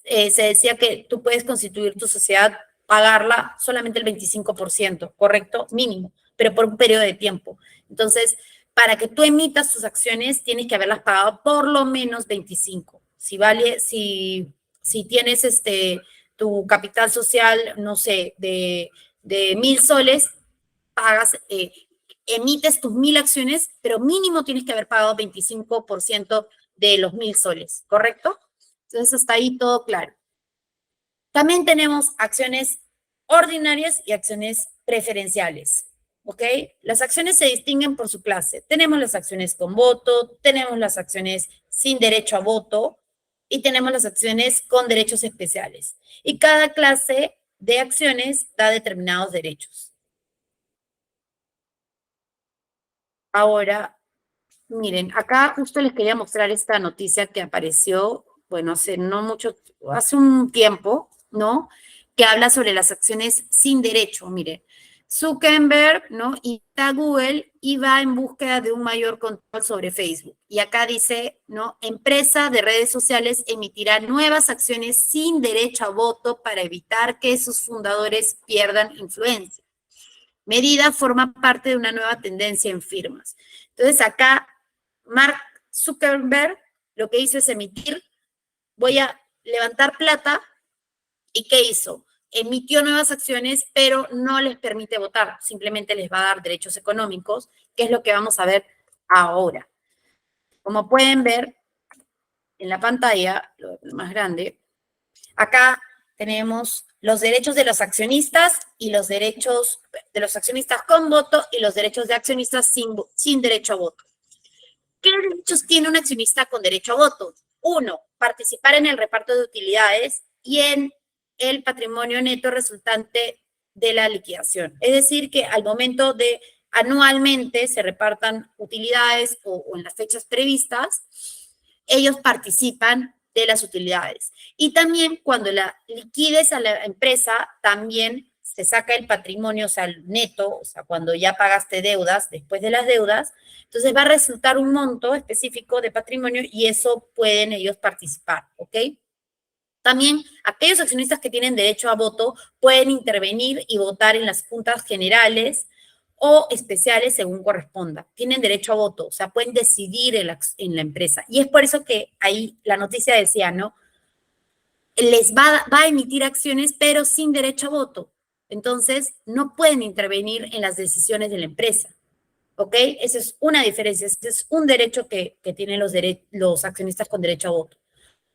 S1: se decía que tú puedes constituir tu sociedad, pagarla solamente el 25%, ¿correcto? Mínimo, pero por un periodo de tiempo. Entonces, para que tú emitas tus acciones, tienes que haberlas pagado por lo menos 25. Si tienes tu capital social, no sé, de 1,000 soles, pagas, emites tus 1,000 acciones, pero mínimo tienes que haber pagado 25% de los 1,000 soles, ¿correcto? Entonces, hasta ahí todo claro. También tenemos acciones ordinarias y acciones preferenciales, ¿ok? Las acciones se distinguen por su clase. Tenemos las acciones con voto, tenemos las acciones sin derecho a voto y tenemos las acciones con derechos especiales. Y cada clase de acciones da determinados derechos. Ahora, miren, acá justo les quería mostrar esta noticia que apareció, bueno, hace un tiempo, ¿no? Que habla sobre las acciones sin derecho. Miren, Zuckerberg, ¿no?, y Google iba en búsqueda de un mayor control sobre Facebook. Y acá dice, ¿no?, empresa de redes sociales emitirá nuevas acciones sin derecho a voto para evitar que sus fundadores pierdan influencia. Medida forma parte de una nueva tendencia en firmas. Entonces, acá Mark Zuckerberg lo que hizo es voy a levantar plata, ¿y qué hizo? Emitió nuevas acciones, pero no les permite votar, simplemente les va a dar derechos económicos, que es lo que vamos a ver ahora. Como pueden ver en la pantalla, lo más grande, acá tenemos los derechos de los accionistas y los derechos de los accionistas con voto y los derechos de accionistas sin derecho a voto. ¿Qué derechos tiene un accionista con derecho a voto? 1, participar en el reparto de utilidades y en el patrimonio neto resultante de la liquidación. Es decir, que al momento de anualmente se repartan utilidades o en las fechas previstas, ellos participan de las utilidades. Y también cuando la liquides a la empresa, también se saca el patrimonio, o sea, el neto, o sea, cuando ya pagaste deudas, después de las deudas, entonces va a resultar un monto específico de patrimonio y eso pueden ellos participar, ¿ok? También aquellos accionistas que tienen derecho a voto pueden intervenir y votar en las juntas generales o especiales según corresponda. Tienen derecho a voto, o sea, pueden decidir en la empresa. Y es por eso que ahí la noticia decía, ¿no? Les va a emitir acciones, pero sin derecho a voto. Entonces, no pueden intervenir en las decisiones de la empresa. ¿Ok? Esa es una diferencia. Ese es un derecho que tienen los accionistas con derecho a voto.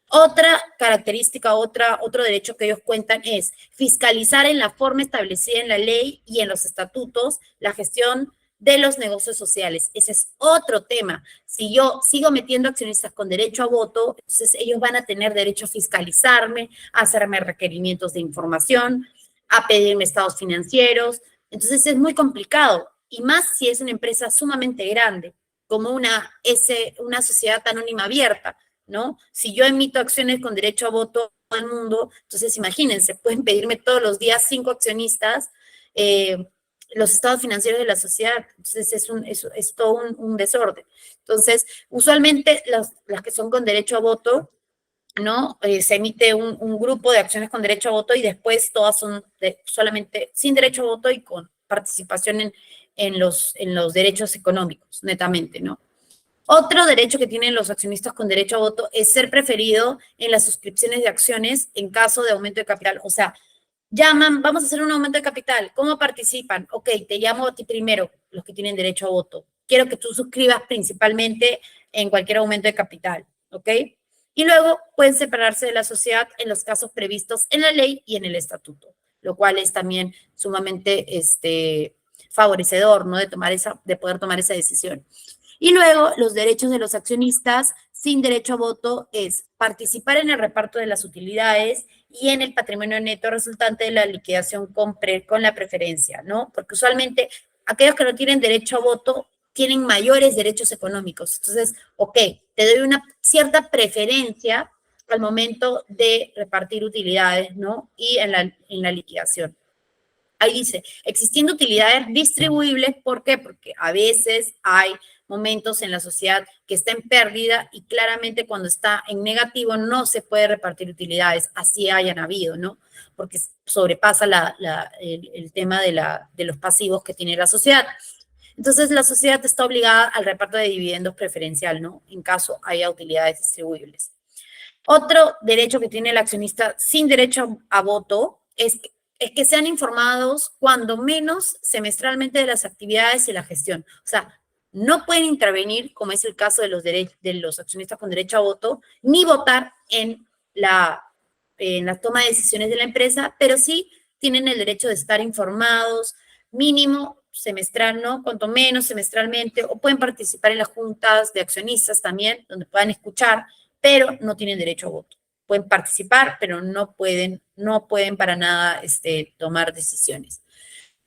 S1: Otra característica, otro derecho que ellos cuentan es fiscalizar en la forma establecida en la ley y en los estatutos la gestión de los negocios sociales. Ese es otro tema. Si yo sigo metiendo accionistas con derecho a voto, entonces ellos van a tener derecho a fiscalizarme, a hacerme requerimientos de información, a pedirme estados financieros. Entonces es muy complicado, y más si es una empresa sumamente grande, como una sociedad anónima abierta, ¿no? Si yo emito acciones con derecho a voto todo el mundo, entonces imagínense, pueden pedirme todos los días 5 accionistas los estados financieros de la sociedad. Entonces es todo un desorden. Entonces, usualmente las que son con derecho a voto, ¿no? Se emite un grupo de acciones con derecho a voto y después todas son solamente sin derecho a voto y con participación en los derechos económicos, netamente, ¿no? Otro derecho que tienen los accionistas con derecho a voto es ser preferido en las suscripciones de acciones en caso de aumento de capital. O sea, llaman, vamos a hacer un aumento de capital. ¿Cómo participan? Ok, te llamo a ti primero, los que tienen derecho a voto. Quiero que tú suscribas principalmente en cualquier aumento de capital, ¿ok? Y luego pueden separarse de la sociedad en los casos previstos en la ley y en el estatuto, lo cual es también sumamente favorecedor, ¿no? De poder tomar esa decisión. Y luego, los derechos de los accionistas sin derecho a voto es participar en el reparto de las utilidades y en el patrimonio neto resultante de la liquidación con la preferencia, ¿no? Porque usualmente aquellos que no tienen derecho a voto tienen mayores derechos económicos. Entonces, ok, te doy una cierta preferencia al momento de repartir utilidades, ¿no? Y en la liquidación. Ahí dice, existiendo utilidades distribuibles, ¿por qué? Porque a veces hay momentos en la sociedad que está en pérdida y claramente cuando está en negativo no se puede repartir utilidades, así hayan habido, ¿no? Porque sobrepasa el tema de los pasivos que tiene la sociedad. Entonces, la sociedad está obligada al reparto de dividendos preferencial, ¿no? En caso haya utilidades distribuibles. Otro derecho que tiene el accionista sin derecho a voto es que sean informados cuando menos semestralmente de las actividades y la gestión. O sea, no pueden intervenir, como es el caso de los accionistas con derecho a voto, ni votar en la toma de decisiones de la empresa, pero sí tienen el derecho de estar informados, mínimo semestral, ¿no? Cuanto menos semestralmente, o pueden participar en las juntas de accionistas también, donde puedan escuchar, pero no tienen derecho a voto. Pueden participar, pero no pueden para nada tomar decisiones.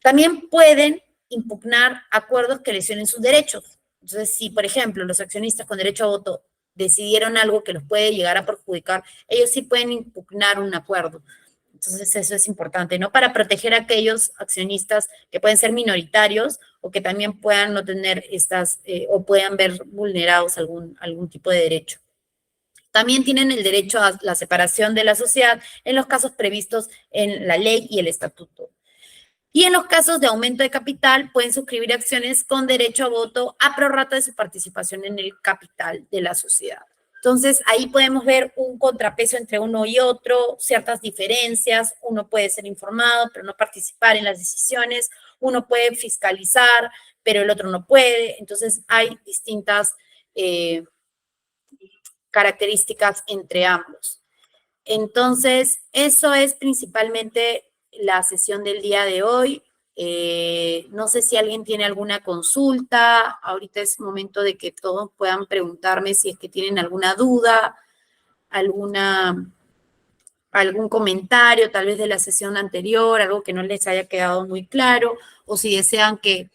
S1: También pueden impugnar acuerdos que lesionen sus derechos. Entonces, si, por ejemplo, los accionistas con derecho a voto decidieron algo que los puede llegar a perjudicar, ellos sí pueden impugnar un acuerdo. Entonces, eso es importante, ¿no? Para proteger a aquellos accionistas que pueden ser minoritarios o que también puedan no tener o puedan ver vulnerados algún tipo de derecho. También tienen el derecho a la separación de la sociedad en los casos previstos en la ley y el estatuto. Y en los casos de aumento de capital, pueden suscribir acciones con derecho a voto a prorrata de su participación en el capital de la sociedad. Entonces, ahí podemos ver un contrapeso entre uno y otro, ciertas diferencias. Uno puede ser informado, pero no participar en las decisiones. Uno puede fiscalizar, pero el otro no puede. Entonces, hay distintas características entre ambos. Entonces, eso es principalmente la sesión del día de hoy. No sé si alguien tiene alguna consulta. Ahorita es momento de que todos puedan preguntarme si es que tienen alguna duda, algún comentario tal vez de la sesión anterior, algo que no les haya quedado muy claro, o si desean que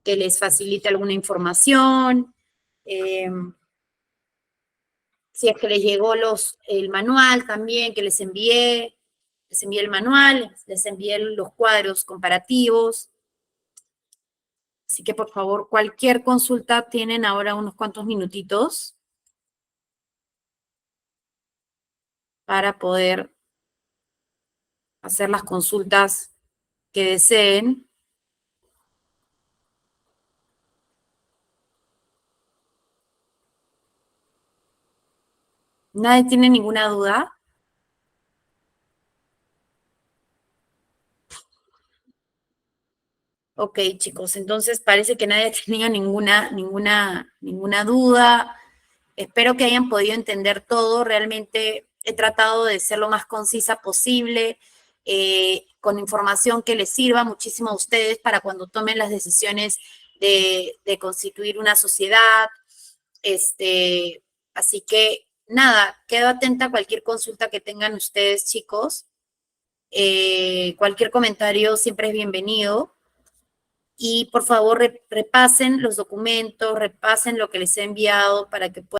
S1: les facilite alguna información. Si es que les llegó el manual también que les envié. Les envié el manual, les envié los cuadros comparativos. Así que, por favor, cualquier consulta, tienen ahora unos cuantos minutitos para poder hacer las consultas que deseen. ¿Nadie tiene ninguna duda? Ok, chicos, entonces parece que nadie tenía ninguna duda. Espero que hayan podido entender todo. Realmente he tratado de ser lo más concisa posible, con información que les sirva muchísimo a ustedes para cuando tomen las decisiones de constituir una sociedad. Así que nada, quedo atenta a cualquier consulta que tengan ustedes, chicos. Cualquier comentario siempre es bienvenido. Y por favor repasen los documentos, repasen lo que les he enviado para que puedan